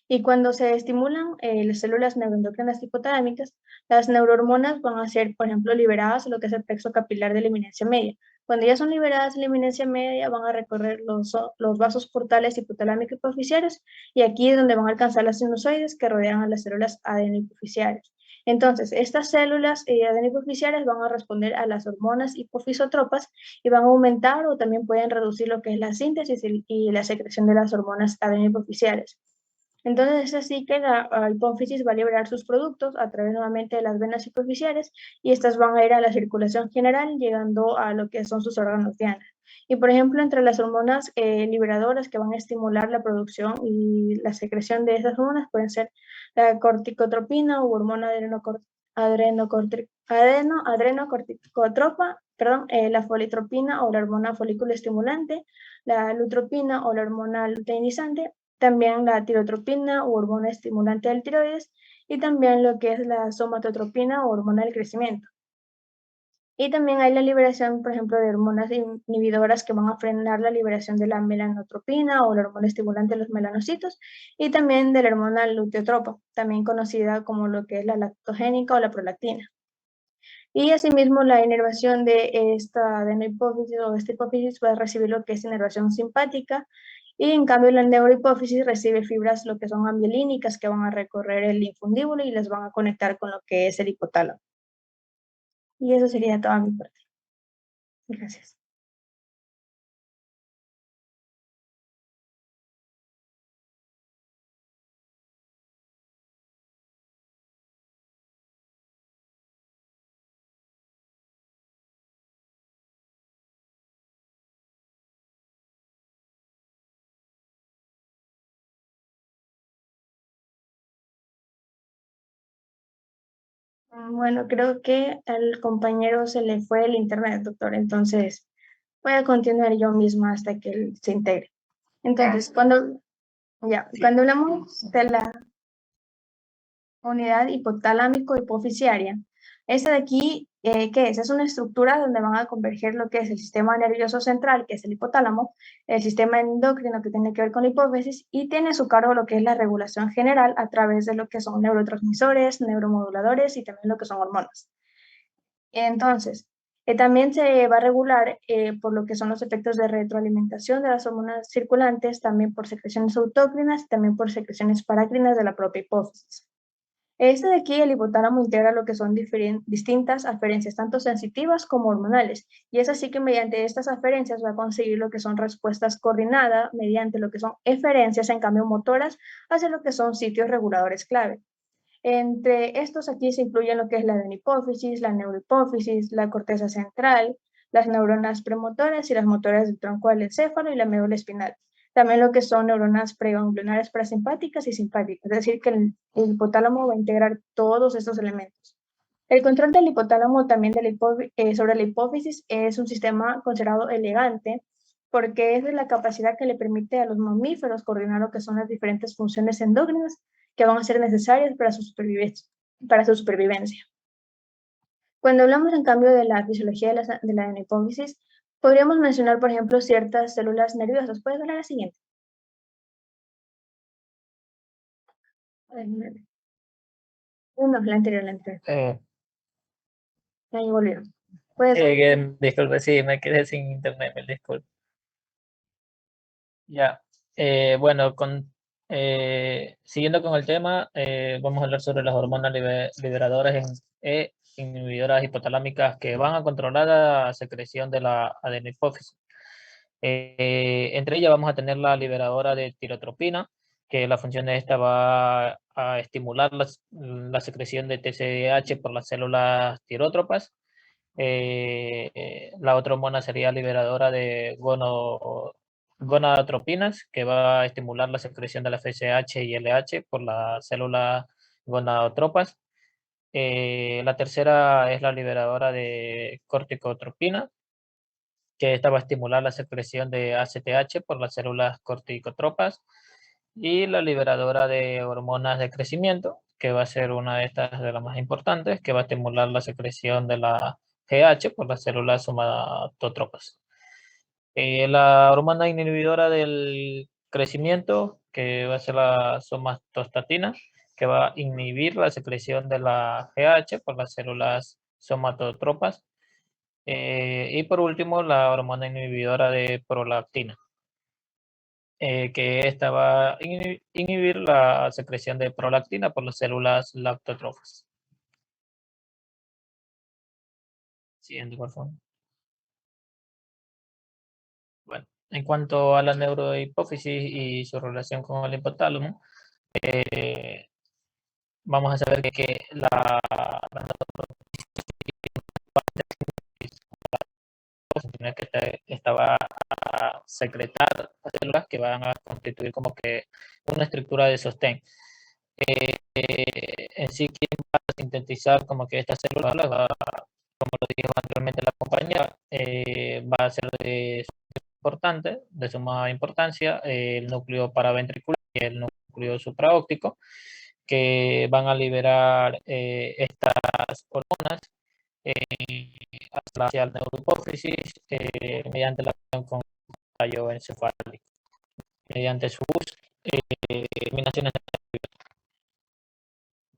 Y cuando se estimulan las células neuroendocrinas hipotalámicas, las neurohormonas van a ser, por ejemplo, liberadas en lo que es el plexo capilar de la eminencia media. Cuando ya son liberadas en la eminencia media, van a recorrer los vasos portales hipotalámicos hipofisiarios y aquí es donde van a alcanzar las sinusoides que rodean a las células adenohipofisiarias. Entonces, estas células adenohipofisiarias van a responder a las hormonas hipofisótropas y van a aumentar o también pueden reducir lo que es la síntesis y la secreción de las hormonas adenohipofisiarias. Entonces es así que la hipófisis va a liberar sus productos a través nuevamente de las venas hipofisiales y estas van a ir a la circulación general llegando a lo que son sus órganos diana. Y por ejemplo, entre las hormonas liberadoras que van a estimular la producción y la secreción de esas hormonas pueden ser la corticotropina o hormona adrenocorticotropa, la folitropina o la hormona folículo estimulante, la lutropina o la hormona luteinizante, también la tirotropina o hormona estimulante del tiroides y también lo que es la somatotropina o hormona del crecimiento. Y también hay la liberación, por ejemplo, de hormonas inhibidoras que van a frenar la liberación de la melanotropina o la hormona estimulante de los melanocitos y también de la hormona luteotropa, también conocida como lo que es la lactogénica o la prolactina. Y asimismo la inervación de esta adenohipófisis o esta hipófisis va a recibir lo que es inervación simpática y en cambio la neurohipófisis recibe fibras lo que son amiolínicas que van a recorrer el infundíbulo y les van a conectar con lo que es el hipotálamo. Y eso sería toda mi parte. Gracias. Bueno, creo que al compañero se le fue el internet, doctor, entonces voy a continuar yo misma hasta que él se integre. Entonces, cuando hablamos de la unidad hipotalámico-hipofisiaria, esta de aquí ¿Qué es? Es una estructura donde van a converger lo que es el sistema nervioso central, que es el hipotálamo, el sistema endocrino, que tiene que ver con la hipófisis, y tiene a su cargo lo que es la regulación general a través de lo que son neurotransmisores, neuromoduladores y también lo que son hormonas. Entonces, también se va a regular por lo que son los efectos de retroalimentación de las hormonas circulantes, también por secreciones autócrinas y también por secreciones parácrinas de la propia hipófisis. Este de aquí, el hipotálamo integra lo que son distintas aferencias, tanto sensitivas como hormonales, y es así que mediante estas aferencias va a conseguir lo que son respuestas coordinadas mediante lo que son eferencias, en cambio motoras, hacia lo que son sitios reguladores clave. Entre estos aquí se incluyen lo que es la adenohipófisis, la neurohipófisis, la corteza central, las neuronas premotoras y las motoras del tronco del encéfalo y la médula espinal. También lo que son neuronas preganglionares parasimpáticas y simpáticas, es decir, que el hipotálamo va a integrar todos estos elementos. El control del hipotálamo también sobre la hipófisis es un sistema considerado elegante porque es de la capacidad que le permite a los mamíferos coordinar lo que son las diferentes funciones endócrinas que van a ser necesarias para su supervivencia. Cuando hablamos en cambio de la fisiología de la hipófisis, podríamos mencionar, por ejemplo, ciertas células nerviosas. ¿Puedes ver la siguiente? No, la anterior, la anterior. Ahí volvieron. Disculpe, sí, me quedé sin internet, me disculpe. Ya, bueno, siguiendo con el tema, vamos a hablar sobre las hormonas liberadoras e inhibidoras hipotalámicas que van a controlar la secreción de la adenohipófisis. Entre ellas vamos a tener la liberadora de tirotropina, que la función de esta va a estimular la secreción de TSH por las células tirótropas. La otra hormona sería liberadora de gonadotropinas, que va a estimular la secreción de la FSH y LH por las células gonadotropas. La tercera es la liberadora de corticotropina, que esta va a estimular la secreción de ACTH por las células corticotropas. Y la liberadora de hormonas de crecimiento, que va a ser una de estas de las más importantes, que va a estimular la secreción de la GH por las células somatotropas. La hormona inhibidora del crecimiento, que va a ser la somatostatina, que va a inhibir la secreción de la GH por las células somatotropas. Y por último, la hormona inhibidora de prolactina, que esta va a inhibir la secreción de prolactina por las células lactótrofas. Siguiente, por favor. Bueno, en cuanto a la neurohipófisis y su relación con el hipotálamo, vamos a saber que la que esta va a secretar células que van a constituir como que una estructura de sostén. En sí, quien va a sintetizar como que estas células, como lo dijo anteriormente la compañera, va a ser de suma importancia, el núcleo paraventricular y el núcleo supraóptico, que van a liberar estas hormonas hacia la neurohipófisis mediante la acción con el tallo encefálico, mediante sus terminaciones.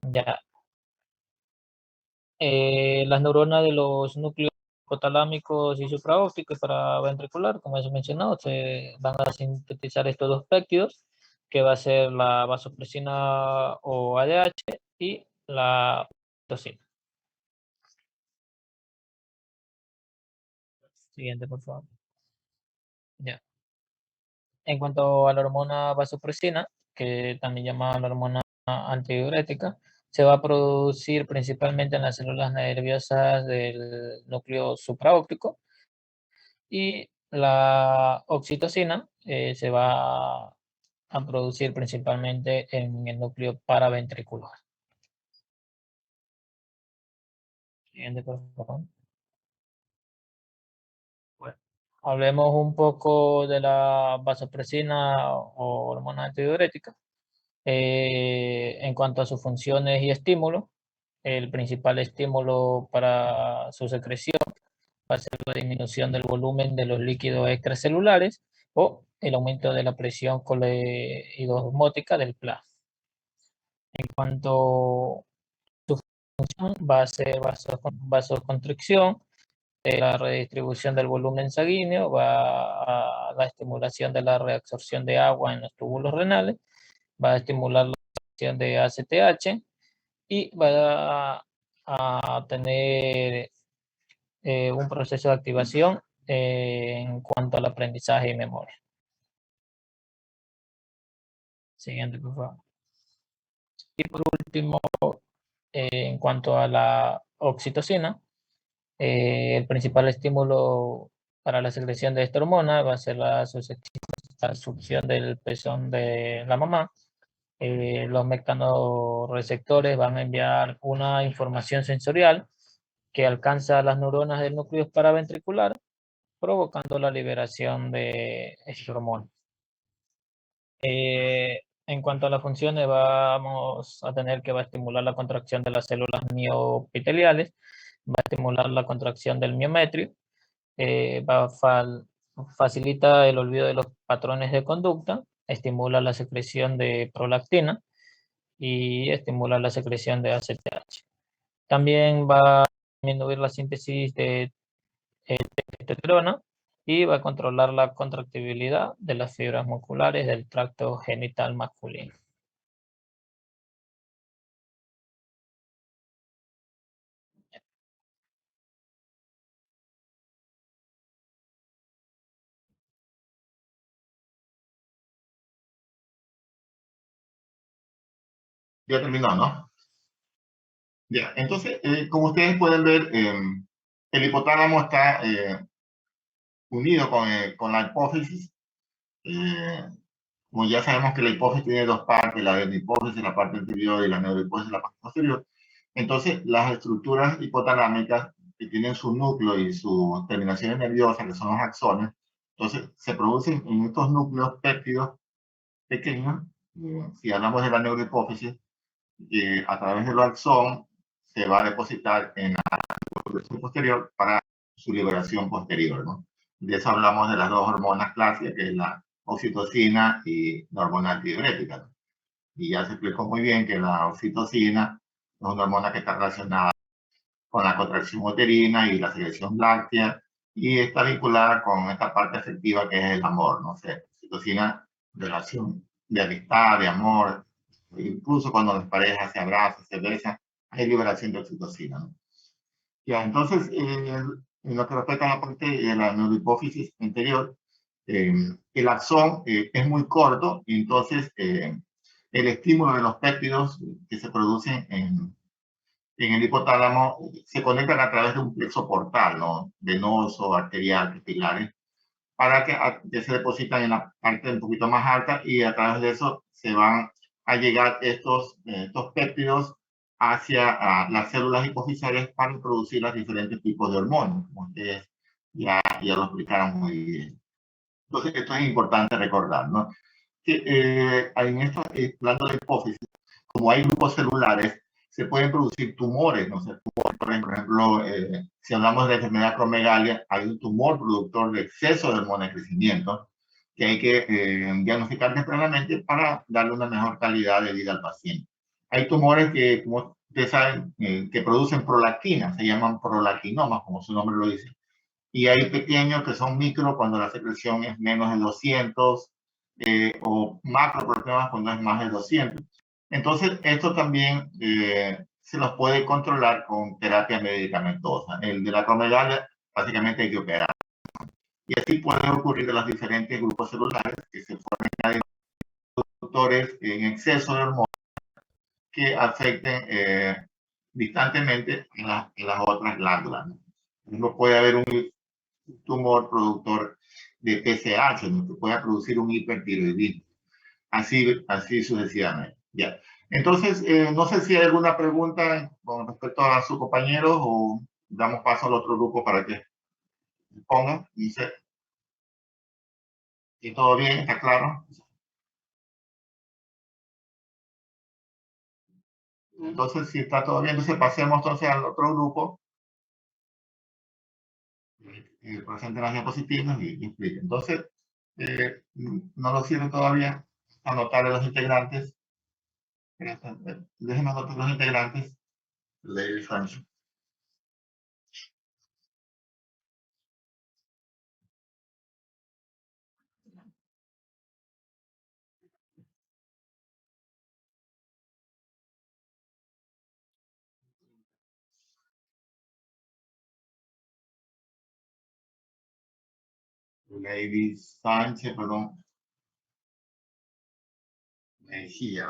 Ya. Las neuronas de los núcleos hipotalámicos y supraópticos para ventricular, como ya he mencionado, se van a sintetizar estos dos péptidos, que va a ser la vasopresina o ADH y la oxitocina. Siguiente, por favor. Ya. En cuanto a la hormona vasopresina, que también llama la hormona antidiurética, se va a producir principalmente en las células nerviosas del núcleo supraóptico, y la oxitocina se va a producir principalmente en el núcleo paraventricular. Siguiente, por favor. Bueno, hablemos un poco de la vasopresina o hormona antidiurética. En cuanto a sus funciones y estímulos, el principal estímulo para su secreción va a ser la disminución del volumen de los líquidos extracelulares o el aumento de la presión coleidosmótica del plasma. En cuanto va a ser vasoconstricción, la redistribución del volumen sanguíneo, va a la estimulación de la reabsorción de agua en los túbulos renales, va a estimular la acción de ACTH y va a tener un proceso de activación en cuanto al aprendizaje y memoria. Siguiente, por favor. Y por último, en cuanto a la oxitocina, el principal estímulo para la secreción de esta hormona va a ser la succión del pezón de la mamá. Los mecanorreceptores van a enviar una información sensorial que alcanza las neuronas del núcleo paraventricular, provocando la liberación de esta hormona. En cuanto a las funciones, vamos a tener que va a estimular la contracción de las células miopiteliales, va a estimular la contracción del miometrio, facilita el olvido de los patrones de conducta, estimula la secreción de prolactina y estimula la secreción de ACTH. También va a disminuir la síntesis de testosterona y va a controlar la contractibilidad de las fibras musculares del tracto genital masculino. Ya terminó, ¿no? Ya, entonces, como ustedes pueden ver, el hipotálamo está unido con la hipófisis. Como ya sabemos que la hipófisis tiene dos partes, la hipófisis, la parte anterior, y la neurohipófisis, la parte posterior. Entonces, las estructuras hipotalámicas que tienen su núcleo y sus terminaciones nerviosas, que son los axones, entonces se producen en estos núcleos péptidos pequeños. Si hablamos de la neurohipófisis, a través del axón se va a depositar en la neurohipófisis posterior para su liberación posterior, ¿no? De eso hablamos de las dos hormonas clásicas, que es la oxitocina y la hormona antidiurética. Y ya se explicó muy bien que la oxitocina es una hormona que está relacionada con la contracción uterina y la secreción láctea, y está vinculada con esta parte afectiva que es el amor, ¿no? O sea, oxitocina, relación de amistad, de amor, incluso cuando las parejas se abrazan, se besan, hay liberación de oxitocina, ¿no? Ya, entonces, en lo que respecta a la parte de la neurohipófisis anterior, el axón es muy corto, y entonces el estímulo de los péptidos que se producen en el hipotálamo se conectan a través de un plexo portal, ¿no? Venoso, arterial, capilares, para que se depositan en la parte un poquito más alta, y a través de eso se van a llegar estos péptidos hacia las células hipofisales para producir los diferentes tipos de hormonas, como ustedes ya lo explicaron muy bien. Entonces, esto es importante recordar, ¿no? Que en esto, hablando de la hipófisis, como hay grupos celulares, se pueden producir tumores, ¿no? O sea, tumores, por ejemplo, si hablamos de la enfermedad acromegalia, hay un tumor productor de exceso de hormona de crecimiento que hay que diagnosticar tempranamente para darle una mejor calidad de vida al paciente. Hay tumores que, como ustedes saben, que producen prolactina, se llaman prolactinomas, como su nombre lo dice. Y hay pequeños que son micro cuando la secreción es menos de 200, o macroprolactinomas cuando es más de 200. Entonces, esto también se los puede controlar con terapia medicamentosa. El de la acromegalia, básicamente hay que operar. Y así puede ocurrir de los diferentes grupos celulares que se formen reductores en exceso de hormonas que afecten distantemente en las otras glándulas, ¿no? Uno puede haber un tumor productor de TSH, ¿no? Que pueda producir un hipertiroidismo. Así sucesivamente. Ya. Entonces, no sé si hay alguna pregunta con respecto a sus compañeros, o damos paso al otro grupo para que pongan. Dice, ¿y todo bien? ¿Está claro? Entonces, si está todo bien, entonces pasemos entonces al otro grupo. Presenten las diapositivas y expliquen. Entonces, no lo sirve todavía anotar a los integrantes. Déjenme anotar los integrantes. Lady Sancho. Lady Sánchez, perdón. Mejía.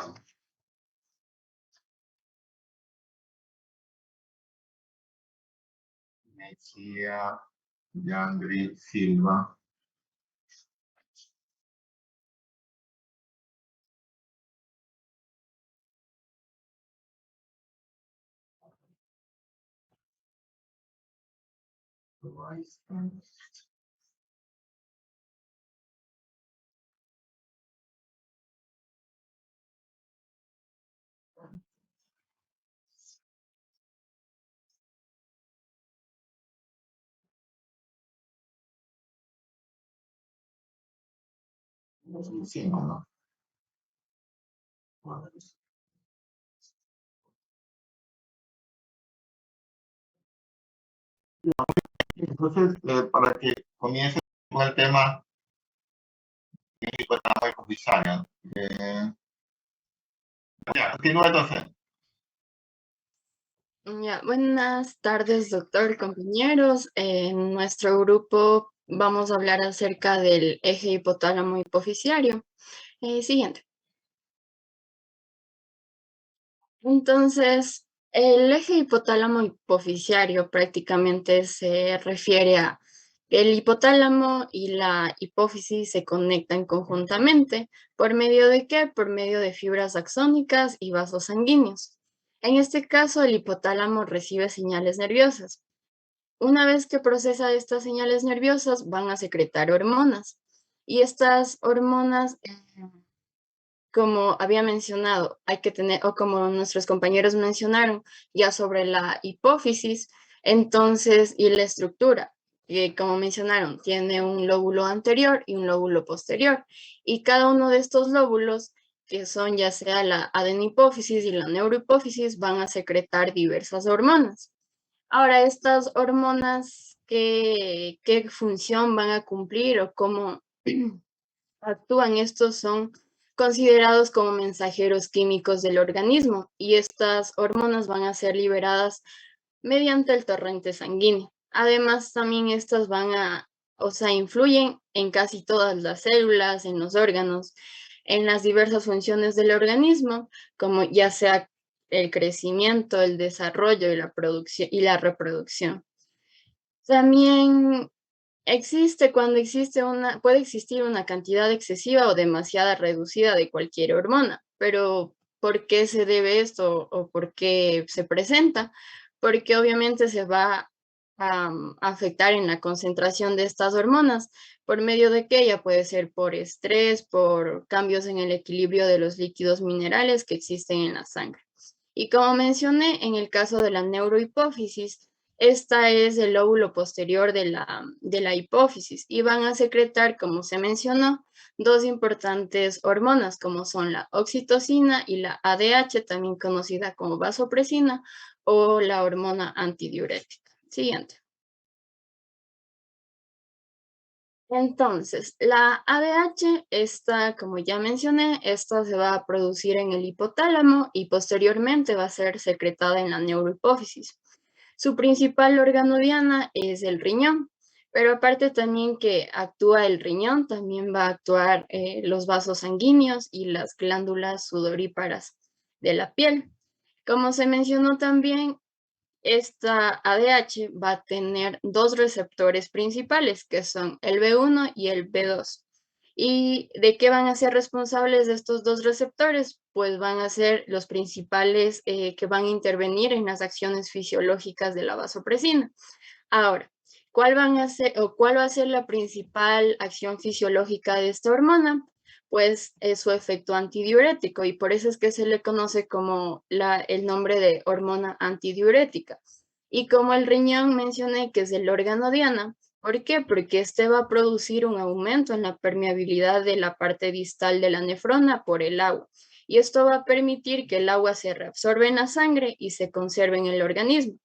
Mejía. Yandri Silva. Sí, no. Entonces, para que comience con el tema, ya, continúa entonces. Ya, buenas tardes, doctor, compañeros. En nuestro grupo vamos a hablar acerca del eje hipotálamo hipoficiario. Siguiente. Entonces, el eje hipotálamo hipoficiario prácticamente se refiere a el hipotálamo y la hipófisis se conectan conjuntamente. ¿Por medio de qué? Por medio de fibras axónicas y vasos sanguíneos. En este caso, el hipotálamo recibe señales nerviosas. Una vez que procesa estas señales nerviosas, van a secretar hormonas. Y estas hormonas, como había mencionado, hay que tener, o como nuestros compañeros mencionaron, ya sobre la hipófisis, entonces, y la estructura, que como mencionaron, tiene un lóbulo anterior y un lóbulo posterior. Y cada uno de estos lóbulos, que son ya sea la adenipófisis y la neurohipófisis, van a secretar diversas hormonas. Ahora, estas hormonas, ¿qué función van a cumplir o cómo actúan? Estos son considerados como mensajeros químicos del organismo y estas hormonas van a ser liberadas mediante el torrente sanguíneo. Además, también estas influyen en casi todas las células, en los órganos, en las diversas funciones del organismo, como ya sea el crecimiento, el desarrollo y la producción y la reproducción. También puede existir una cantidad excesiva o demasiada reducida de cualquier hormona, pero ¿por qué se debe esto o por qué se presenta? Porque obviamente se va a afectar en la concentración de estas hormonas, por medio de que ella puede ser por estrés, por cambios en el equilibrio de los líquidos minerales que existen en la sangre. Y como mencioné, en el caso de la neurohipófisis, esta es el lóbulo posterior de la hipófisis y van a secretar, como se mencionó, dos importantes hormonas, como son la oxitocina y la ADH, también conocida como vasopresina o la hormona antidiurética. Siguiente. Entonces, la ADH, esta, como ya mencioné, esta se va a producir en el hipotálamo y posteriormente va a ser secretada en la neurohipófisis. Su principal órgano diana es el riñón, pero aparte también que actúa el riñón, también va a actuar los vasos sanguíneos y las glándulas sudoríparas de la piel. Como se mencionó también, esta ADH va a tener dos receptores principales, que son el B1 y el B2. ¿Y de qué van a ser responsables de estos dos receptores? Pues van a ser los principales que van a intervenir en las acciones fisiológicas de la vasopresina. Ahora, ¿cuál va a ser la principal acción fisiológica de esta hormona? pues su efecto antidiurético, y por eso es que se le conoce como el nombre de hormona antidiurética. Y como el riñón mencioné que es el órgano diana, ¿por qué? Porque este va a producir un aumento en la permeabilidad de la parte distal de la nefrona por el agua. Y esto va a permitir que el agua se reabsorbe en la sangre y se conserve en el organismo.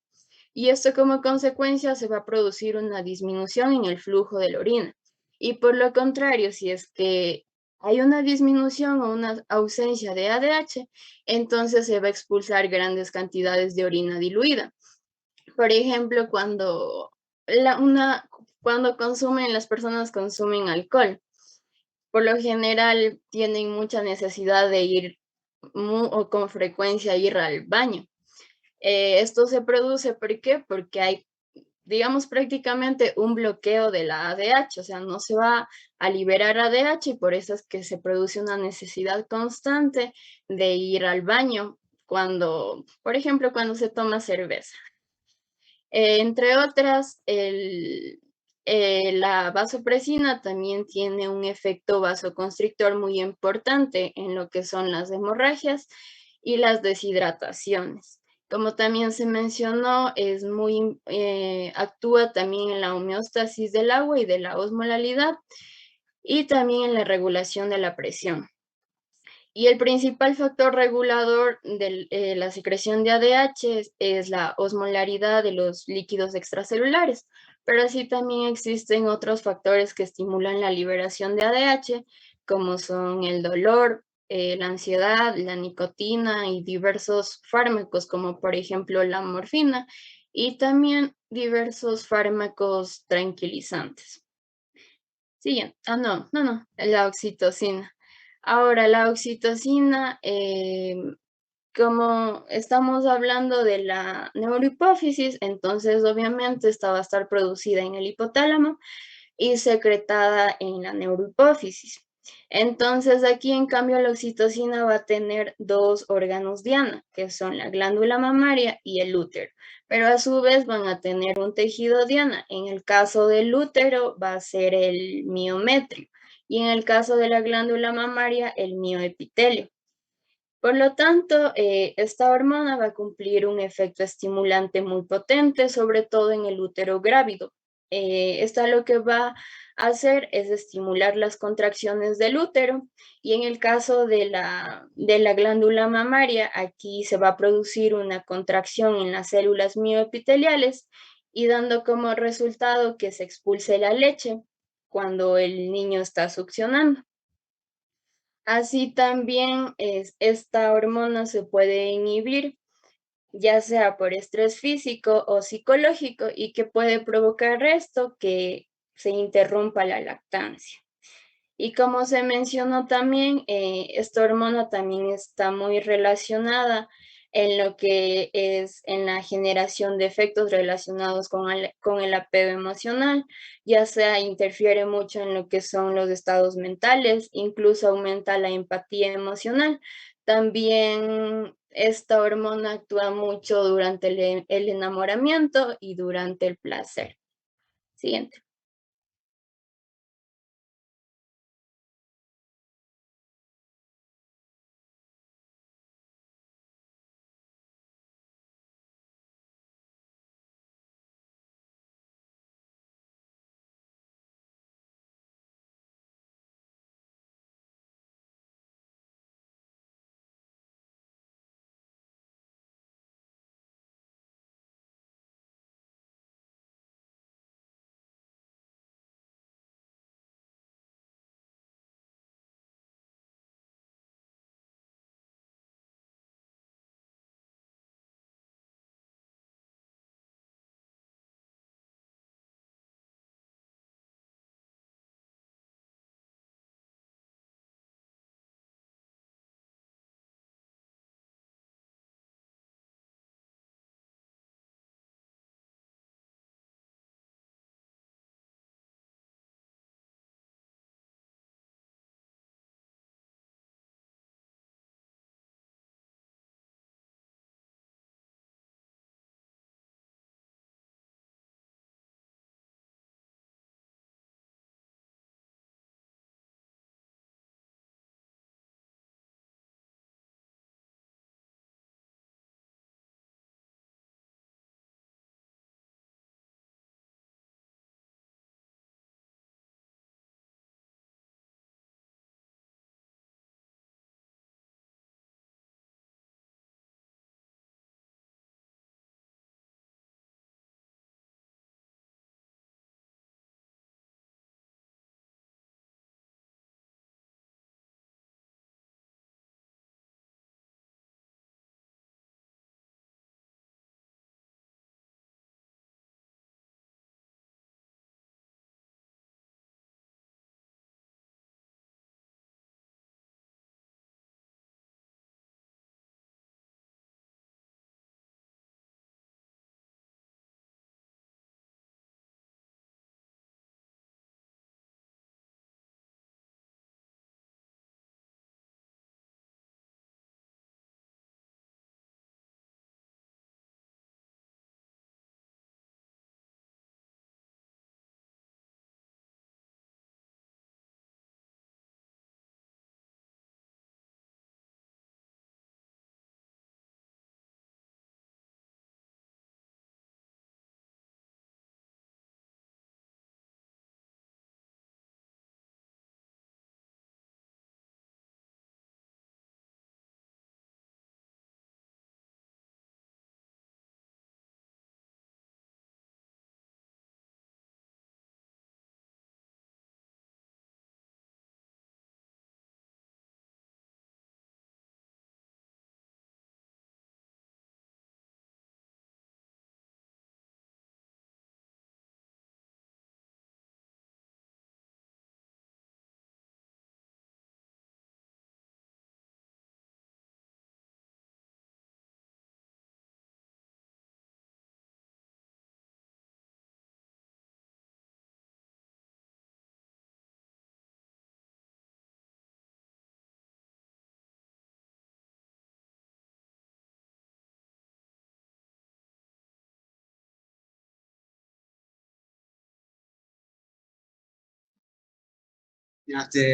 Y esto como consecuencia se va a producir una disminución en el flujo de la orina. Y por lo contrario, si es que hay una disminución o una ausencia de ADH, entonces se va a expulsar grandes cantidades de orina diluida. Por ejemplo, cuando las personas consumen alcohol, por lo general tienen mucha necesidad de ir o con frecuencia ir al baño. Esto se produce, ¿por qué? Porque hay, digamos, prácticamente un bloqueo de la ADH, o sea, no se va a liberar ADH y por eso es que se produce una necesidad constante de ir al baño cuando, por ejemplo, cuando se toma cerveza. Entre otras, la vasopresina también tiene un efecto vasoconstrictor muy importante en lo que son las hemorragias y las deshidrataciones. Como también se mencionó, actúa también en la homeostasis del agua y de la osmolalidad y también en la regulación de la presión. Y el principal factor regulador de la secreción de ADH es la osmolaridad de los líquidos extracelulares, pero así también existen otros factores que estimulan la liberación de ADH, como son el dolor, la ansiedad, la nicotina y diversos fármacos, como por ejemplo la morfina, y también diversos fármacos tranquilizantes. Siguiente. No, la oxitocina. Ahora, la oxitocina, como estamos hablando de la neurohipófisis, entonces obviamente esta va a estar producida en el hipotálamo y secretada en la neurohipófisis. Entonces aquí en cambio la oxitocina va a tener dos órganos diana, que son la glándula mamaria y el útero, pero a su vez van a tener un tejido diana. En el caso del útero va a ser el miometrio y en el caso de la glándula mamaria el mioepitelio. Por lo tanto, esta hormona va a cumplir un efecto estimulante muy potente, sobre todo en el útero grávido. Esta lo que va a hacer es estimular las contracciones del útero y en el caso de la glándula mamaria, aquí se va a producir una contracción en las células mioepiteliales y dando como resultado que se expulse la leche cuando el niño está succionando. Así también esta hormona se puede inhibir, ya sea por estrés físico o psicológico, y que puede provocar esto que se interrumpa la lactancia. Y como se mencionó también, esta hormona también está muy relacionada en lo que es en la generación de efectos relacionados con el apego emocional, ya sea interfiere mucho en lo que son los estados mentales, incluso aumenta la empatía emocional. También esta hormona actúa mucho durante el enamoramiento y durante el placer. Siguiente.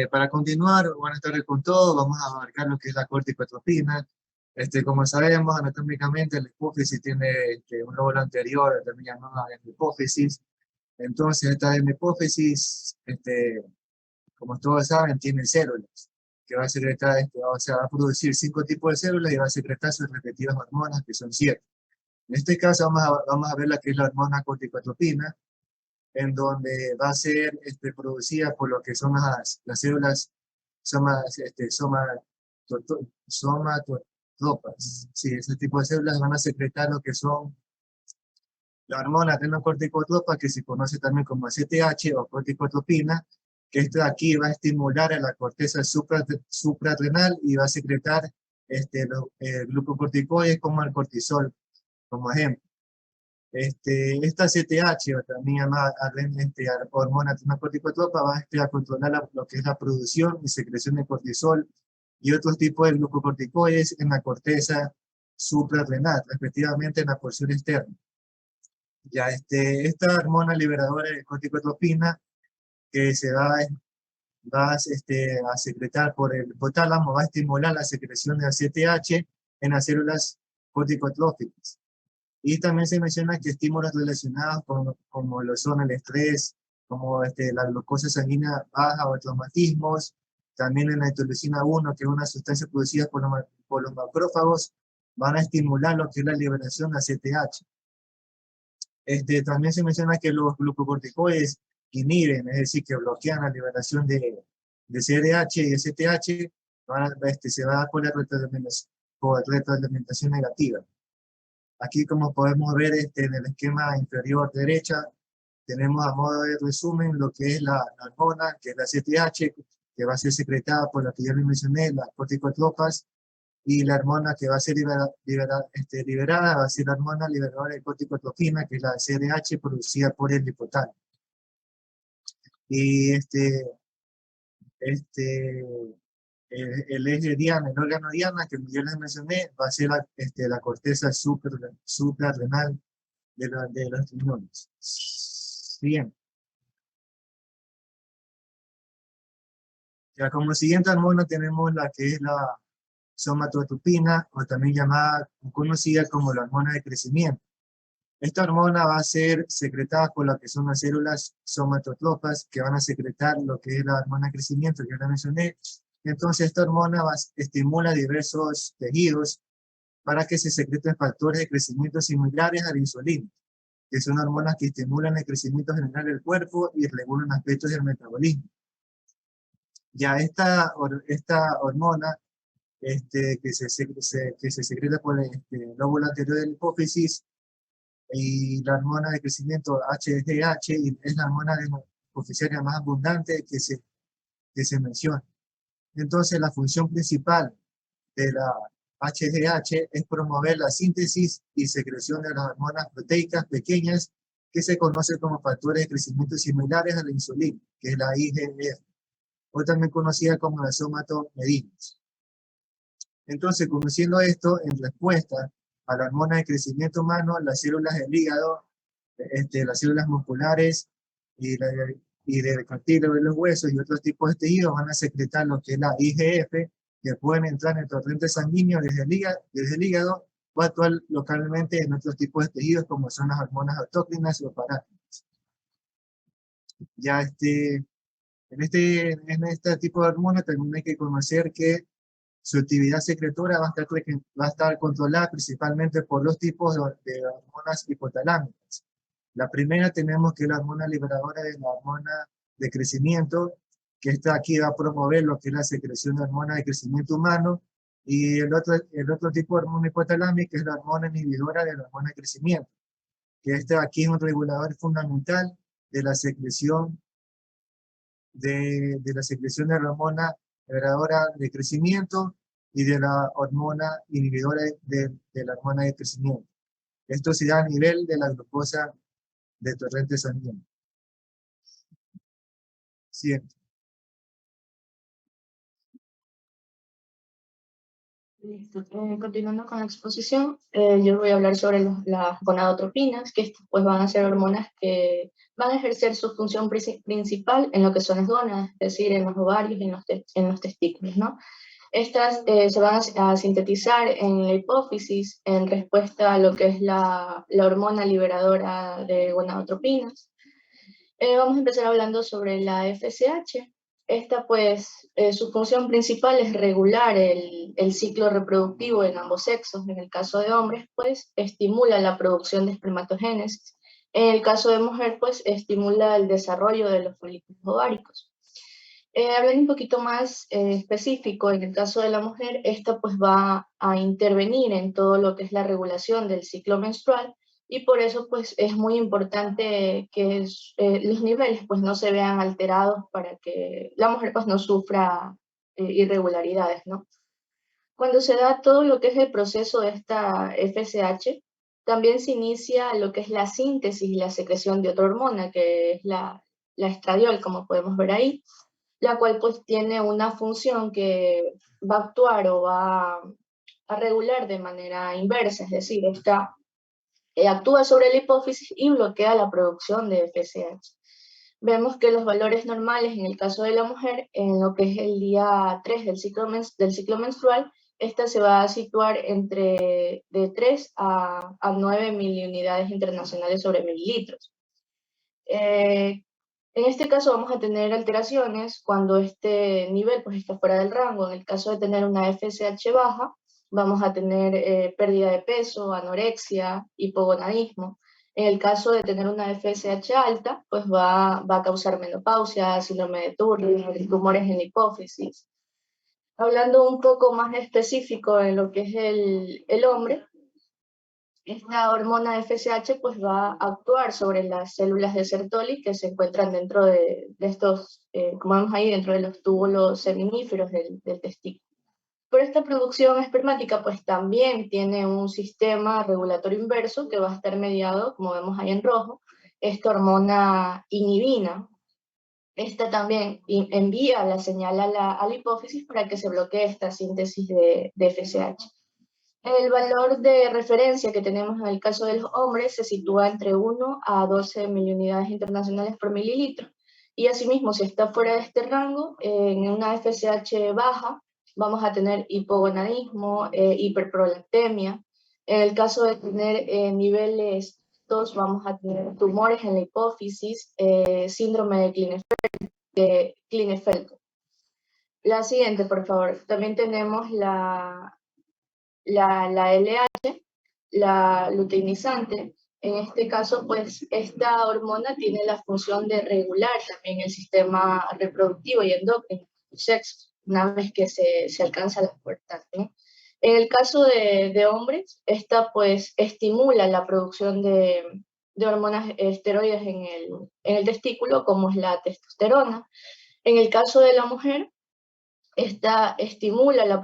Para continuar, buenas tardes con todos, vamos a abarcar lo que es la corticotropina. Como sabemos, anatómicamente la hipófisis tiene un lóbulo anterior, también llamada hipófisis. Entonces, esta hipófisis, como todos saben, tiene células, que va a secretar, o sea, va a producir 5 tipos de células y va a secretar sus respectivas hormonas, que son 7. En este caso, vamos a ver la que es la hormona corticotropina, en donde va a ser producida por lo que son las células somatotropas. Sí, ese tipo de células van a secretar lo que son la hormona adrenocorticotropa, que se conoce también como ACTH o corticotropina, que esto de aquí va a estimular a la corteza suprarrenal y va a secretar los glucocorticoides como el cortisol, como ejemplo. Esta CTH, o también llamada hormona adrenocorticotropa, va a controlar lo que es la producción y secreción de cortisol y otros tipos de glucocorticoides en la corteza suprarrenal, respectivamente en la porción externa. Ya esta hormona liberadora de corticotropina que se va a secretar por el hipotálamo, va a estimular la secreción de ACTH en las células corticotróficas. Y también se menciona que estímulos relacionados como lo son el estrés, como la glucosa sanguínea baja o traumatismos, también la interleucina 1, que es una sustancia producida por los macrófagos, van a estimular lo que es la liberación de ACTH. También se menciona que los glucocorticoides inhiben, es decir, que bloquean la liberación de CDH y STH, se va a dar por retroalimentación negativa. Aquí, como podemos ver en el esquema inferior derecha, tenemos a modo de resumen lo que es la hormona, que es la CTH, que va a ser secretada por la que ya les mencioné, las corticotropas, y la hormona que va a ser liberada va a ser la hormona liberadora de corticotropina, que es la CDH, producida por el hipotálamo. Y el eje diana, el órgano diana, que yo les mencioné, va a ser la corteza suprarrenal de los riñones. Bien. Ya como siguiente hormona tenemos la que es la somatotropina, o también llamada, conocida como la hormona de crecimiento. Esta hormona va a ser secretada por lo que son las células somatotropas, que van a secretar lo que es la hormona de crecimiento, que ya la mencioné. Entonces esta hormona estimula diversos tejidos para que se secreten factores de crecimiento similares a la insulina, que son hormonas que estimulan el crecimiento general del cuerpo y regulan aspectos del metabolismo. Ya esta hormona que se secreta por el lóbulo anterior de la hipófisis y la hormona de crecimiento HGH, y es la hormona hipoficiaria más abundante que se menciona. Entonces la función principal de la HGH es promover la síntesis y secreción de las hormonas proteicas pequeñas que se conocen como factores de crecimiento similares a la insulina, que es la IGF, o también conocida como la somatomedinas. Entonces, conociendo esto, en respuesta a la hormona de crecimiento humano, las células del hígado, las células musculares y del cartílago de los huesos y otros tipos de tejidos van a secretar lo que es la IGF, que pueden entrar en el torrente sanguíneo desde el hígado o actuar localmente en otros tipos de tejidos como son las hormonas autócrinas o parácrinas. Ya en este tipo de hormonas también hay que conocer que su actividad secretora va a estar controlada principalmente por los tipos de hormonas hipotalámicas. La primera tenemos que es la hormona liberadora de la hormona de crecimiento, que esta aquí va a promover lo que es la secreción de hormona de crecimiento humano, y el otro tipo de hormona hipotalámica es la hormona inhibidora de la hormona de crecimiento, que este aquí es un regulador fundamental de la secreción de la hormona liberadora de crecimiento y de la hormona inhibidora de la hormona de crecimiento. Esto se da a nivel de la glucosa de torrente sanguíneo. Siguiente. Listo. Continuando con la exposición, yo voy a hablar sobre las gonadotropinas, que estas pues van a ser hormonas que van a ejercer su función principal en lo que son las gónadas, es decir, en los ovarios y en los testículos, ¿no? Estas se van a sintetizar en la hipófisis en respuesta a lo que es la hormona liberadora de gonadotropinas. Vamos a empezar hablando sobre la FSH. Esta, pues, su función principal es regular el ciclo reproductivo en ambos sexos. En el caso de hombres, pues, estimula la producción de espermatogénesis. En el caso de mujer, pues, estimula el desarrollo de los folículos ováricos. Hablando un poquito más específico, en el caso de la mujer, esta pues va a intervenir en todo lo que es la regulación del ciclo menstrual y por eso pues es muy importante que los niveles pues no se vean alterados para que la mujer pues no sufra irregularidades, ¿no? Cuando se da todo lo que es el proceso de esta FSH, también se inicia lo que es la síntesis y la secreción de otra hormona, que es la estradiol, como podemos ver ahí, la cual pues tiene una función que va a actuar o va a regular de manera inversa, es decir, esta actúa sobre la hipófisis y bloquea la producción de FSH. Vemos que los valores normales en el caso de la mujer, en lo que es el día 3 del ciclo menstrual, esta se va a situar entre de 3 a 9 miliunidades internacionales sobre mililitros. En este caso vamos a tener alteraciones cuando este nivel pues, está fuera del rango. En el caso de tener una FSH baja, vamos a tener pérdida de peso, anorexia, hipogonadismo. En el caso de tener una FSH alta, pues va a causar menopausia, síndrome de Turner, tumores en la hipófisis. Hablando un poco más específico en lo que es el hombre, esta hormona FSH pues va a actuar sobre las células de Sertoli que se encuentran dentro de estos, como vemos ahí, dentro de los túbulos seminíferos del testículo. Pero esta producción espermática pues también tiene un sistema regulatorio inverso que va a estar mediado, como vemos ahí en rojo, esta hormona inhibina. Esta también envía la señal a la hipófisis para que se bloquee esta síntesis de FSH. El valor de referencia que tenemos en el caso de los hombres se sitúa entre 1 a 12 miliunidades internacionales por mililitro. Y asimismo, si está fuera de este rango, en una FSH baja, vamos a tener hipogonadismo, hiperprolactemia. En el caso de tener niveles altos, vamos a tener tumores en la hipófisis, síndrome de Klinefelter. La siguiente, por favor. También tenemos la LH, la luteinizante. En este caso, pues, esta hormona tiene la función de regular también el sistema reproductivo y endocrino del sexo, una vez que se alcanza la pubertad, ¿no? En el caso de hombres, esta pues estimula la producción de hormonas esteroides en el testículo, como es la testosterona. En el caso de la mujer, esta estimula la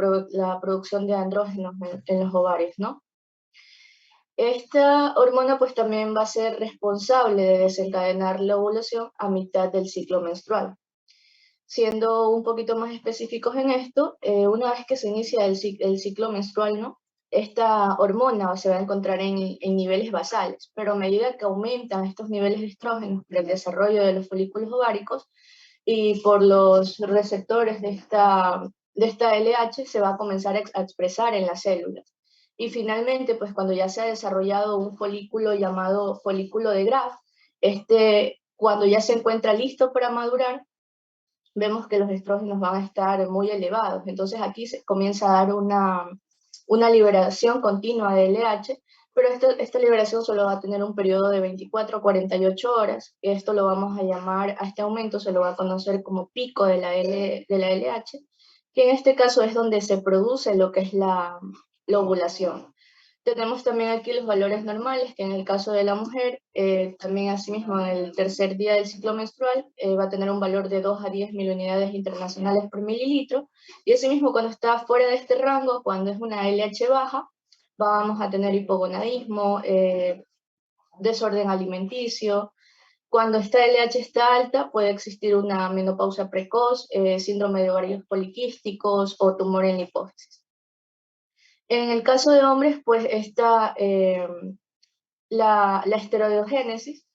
producción de andrógenos en los ovarios, ¿no? Esta hormona pues también va a ser responsable de desencadenar la ovulación a mitad del ciclo menstrual. Siendo un poquito más específicos en esto, una vez que se inicia el ciclo menstrual, ¿no? Esta hormona se va a encontrar en niveles basales, pero a medida que aumentan estos niveles de estrógenos para el desarrollo de los folículos ováricos, y por los receptores de esta LH se va a comenzar a expresar en las células. Y finalmente, pues cuando ya se ha desarrollado un folículo llamado folículo de Graf, cuando ya se encuentra listo para madurar, vemos que los estrógenos van a estar muy elevados. Entonces aquí se comienza a dar una liberación continua de LH, pero esta liberación solo va a tener un periodo de 24 a 48 horas. Esto lo vamos a llamar, a este aumento se lo va a conocer como pico de la LH, que en este caso es donde se produce lo que es la ovulación. Tenemos también aquí los valores normales, que en el caso de la mujer, también asimismo en el tercer día del ciclo menstrual, va a tener un valor de 2 a 10 mil unidades internacionales por mililitro, y asimismo cuando está fuera de este rango, cuando es una LH baja, vamos a tener hipogonadismo, desorden alimenticio. Cuando esta LH está alta, puede existir una menopausia precoz, síndrome de ovarios poliquísticos o tumor en la hipófisis. En el caso de hombres, pues está la esteroidogénesis,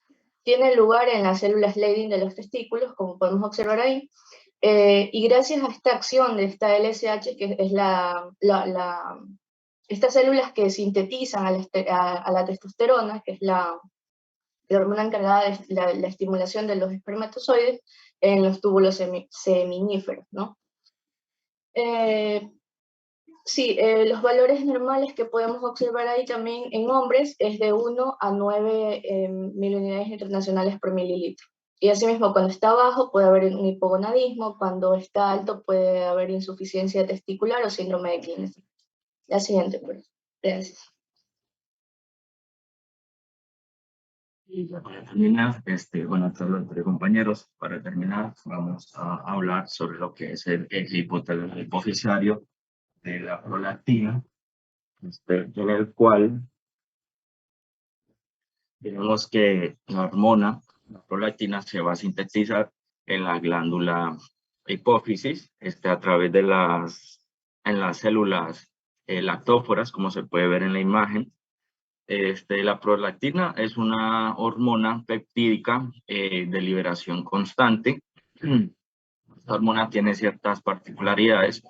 tiene lugar en las células Leydig de los testículos, como podemos observar ahí, y gracias a esta acción de esta LSH, que es estas células que sintetizan a la testosterona, que es la hormona encargada de la estimulación de los espermatozoides en los túbulos seminíferos, ¿no? Sí, los valores normales que podemos observar ahí también en hombres es de 1 a 9 miliunidades internacionales por mililitro. Y asimismo, cuando está bajo puede haber un hipogonadismo, cuando está alto puede haber insuficiencia testicular o síndrome de Klinge. La siguiente, por favor. Gracias. Y ya para terminar, bueno, todos los compañeros, para terminar, vamos a hablar sobre lo que es el hipotálamo hipoficiario de la prolactina, en el cual tenemos que la hormona, la prolactina, se va a sintetizar en la glándula hipófisis, a través de en las células lactóforas, como se puede ver en la imagen. La prolactina es una hormona peptídica de liberación constante. Esta hormona tiene ciertas particularidades.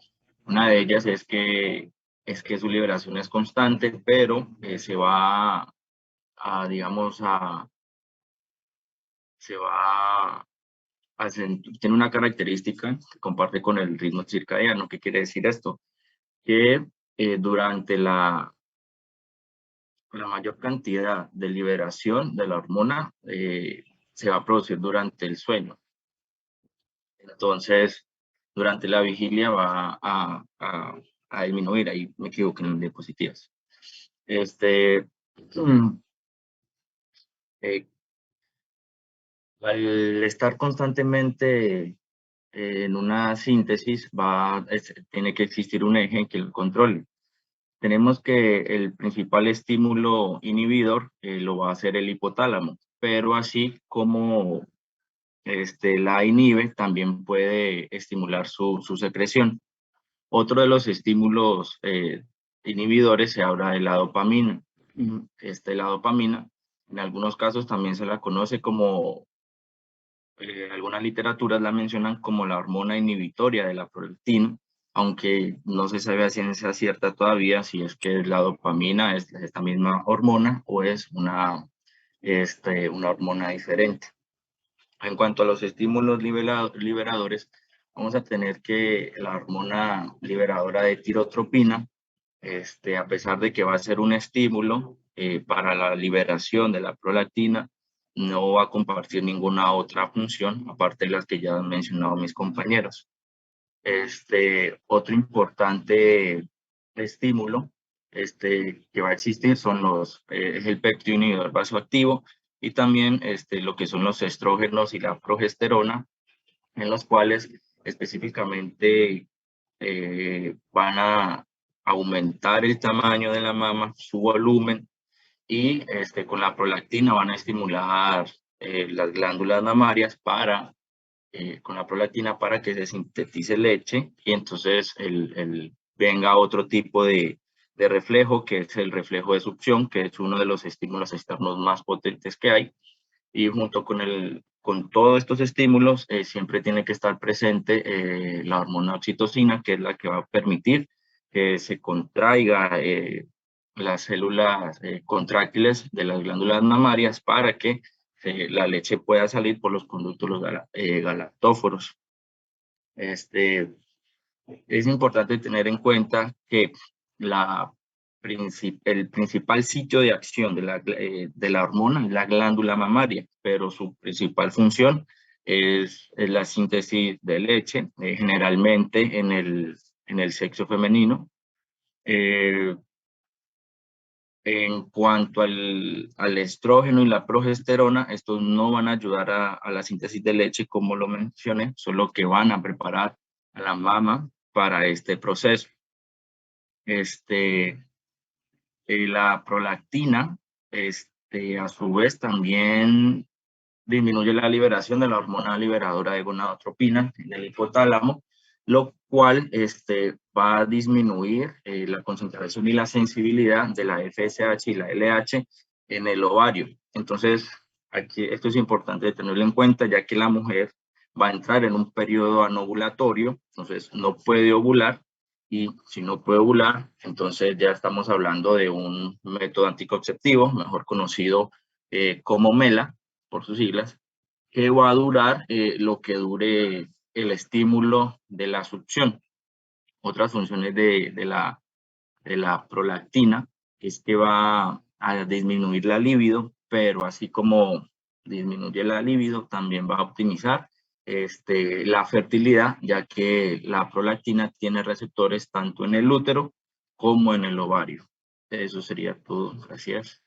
Una de ellas es que su liberación es constante, pero se va tiene una característica que comparte con el ritmo circadiano. ¿Qué quiere decir esto? Que durante la mayor cantidad de liberación de la hormona se va a producir durante el sueño. Entonces, durante la vigilia va a disminuir. Ahí me equivoqué en diapositivas. Al estar constantemente en una síntesis, tiene que existir un eje que lo controle. Tenemos que el principal estímulo inhibidor lo va a hacer el hipotálamo, pero así como la inhibe, también puede estimular su secreción. Otro de los estímulos inhibidores se habla de la dopamina. La dopamina, en algunos casos también se la conoce como, algunas literaturas la mencionan como la hormona inhibitoria de la prolactina, aunque no se sabe a ciencia cierta todavía si es que la dopamina es esta misma hormona o es una hormona diferente. En cuanto a los estímulos liberadores, vamos a tener que la hormona liberadora de tirotropina, a pesar de que va a ser un estímulo para la liberación de la prolactina, no va a compartir ninguna otra función, aparte de las que ya han mencionado mis compañeros. Otro importante estímulo que va a existir es el péptido inhibidor vasoactivo y también lo que son los estrógenos y la progesterona, en los cuales específicamente van a aumentar el tamaño de la mama, su volumen, y con la prolactina van a estimular las glándulas mamarias con la prolactina para que se sintetice leche y entonces venga otro tipo de reflejo, que es el reflejo de succión, que es uno de los estímulos externos más potentes que hay. Y junto con todos estos estímulos siempre tiene que estar presente la hormona oxitocina, que es la que va a permitir que se contraiga las células contráctiles de las glándulas mamarias para que la leche pueda salir por los conductos galactóforos. Es importante tener en cuenta que el principal sitio de acción de la hormona es la glándula mamaria, pero su principal función es la síntesis de leche, generalmente en el sexo femenino. En cuanto al estrógeno y la progesterona, estos no van a ayudar a la síntesis de leche, como lo mencioné, solo que van a preparar a la mama para este proceso. La prolactina, a su vez, también disminuye la liberación de la hormona liberadora de gonadotropina en el hipotálamo, lo cual va a disminuir la concentración y la sensibilidad de la FSH y la LH en el ovario. Entonces, aquí esto es importante tenerlo en cuenta, ya que la mujer va a entrar en un periodo anovulatorio, entonces no puede ovular, y si no puede ovular, entonces ya estamos hablando de un método anticonceptivo, mejor conocido como MELA, por sus siglas, que va a durar lo que dure el estímulo de la succión. Otras funciones de la prolactina es que va a disminuir la libido, pero así como disminuye la libido, también va a optimizar la fertilidad, ya que la prolactina tiene receptores tanto en el útero como en el ovario. Eso sería todo. Gracias.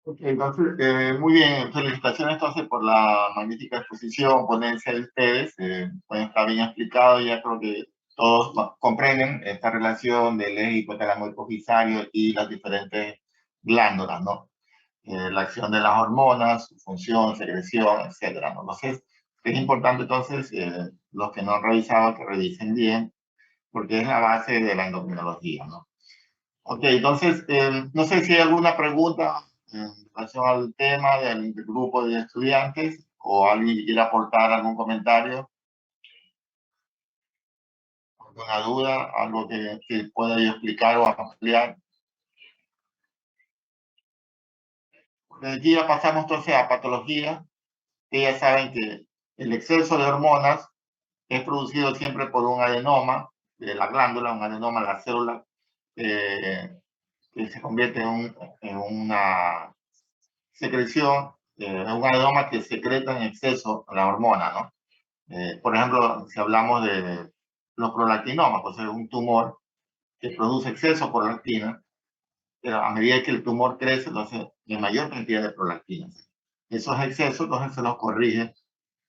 Ok, entonces, muy bien, felicitaciones entonces por la magnífica exposición, ponencia de ustedes. Bueno, está bien explicado, ya creo que todos comprenden esta relación del eje hipotálamo hipofisario y las diferentes glándulas, ¿no? La acción de las hormonas, su función, secreción, etcétera, ¿no? Entonces, es importante entonces, los que no han revisado, que revisen bien, porque es la base de la endocrinología, ¿no? Ok, entonces, no sé si hay alguna pregunta en relación al tema del grupo de estudiantes o alguien que quiera aportar algún comentario, alguna duda, algo que pueda yo explicar o ampliar. De aquí ya pasamos entonces a patología. Ya saben que el exceso de hormonas es producido siempre por un adenoma de la glándula, un adenoma de la célula, que se convierte en una secreción, un adenoma que secreta en exceso la hormona, ¿no? Por ejemplo, si hablamos de los prolactinomas, pues es un tumor que produce exceso de prolactina, pero a medida que el tumor crece, entonces hay mayor cantidad de prolactinas. Esos excesos, entonces se los corrige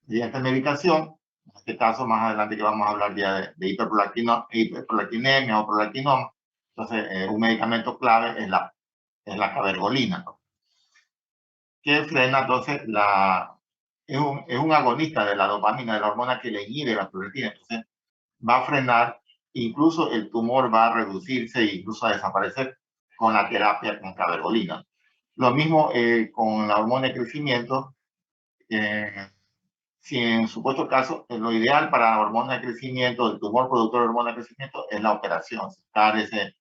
mediante medicación. En este caso, más adelante que vamos a hablar ya de hiperprolactinemia o prolactinoma. Entonces, un medicamento clave es la cabergolina, ¿no? Que frena, entonces, es un agonista de la dopamina, de la hormona que le inhibe la prolactina. Entonces, va a frenar, incluso el tumor va a reducirse e incluso a desaparecer con la terapia con cabergolina. Lo mismo con la hormona de crecimiento. Si en supuesto caso, lo ideal para la hormona de crecimiento, el tumor productor de hormona de crecimiento, es la operación, sacar ese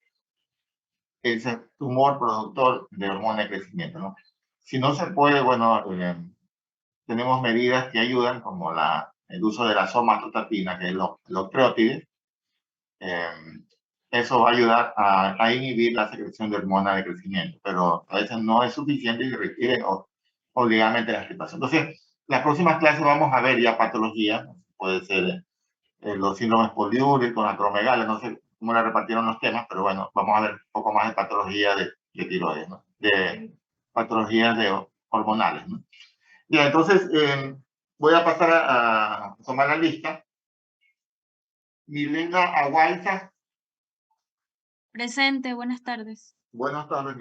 tumor productor de hormona de crecimiento, ¿no? Si no se puede, bueno, tenemos medidas que ayudan, como el uso de la somatotapina, que es el octreotide. Eso va a ayudar a inhibir la secreción de hormona de crecimiento, pero a veces no es suficiente y requiere obligadamente la aceptación. Entonces, las próximas clases vamos a ver ya patología, puede ser los síndromes poliúricos, acromegalia, no sé cómo le repartieron los temas, pero bueno, vamos a ver un poco más de patología de tiroides, ¿no? De patologías hormonales, ¿no? Ya, entonces, voy a pasar a tomar la lista. Milena Aguaiza. Presente, buenas tardes. Buenas tardes,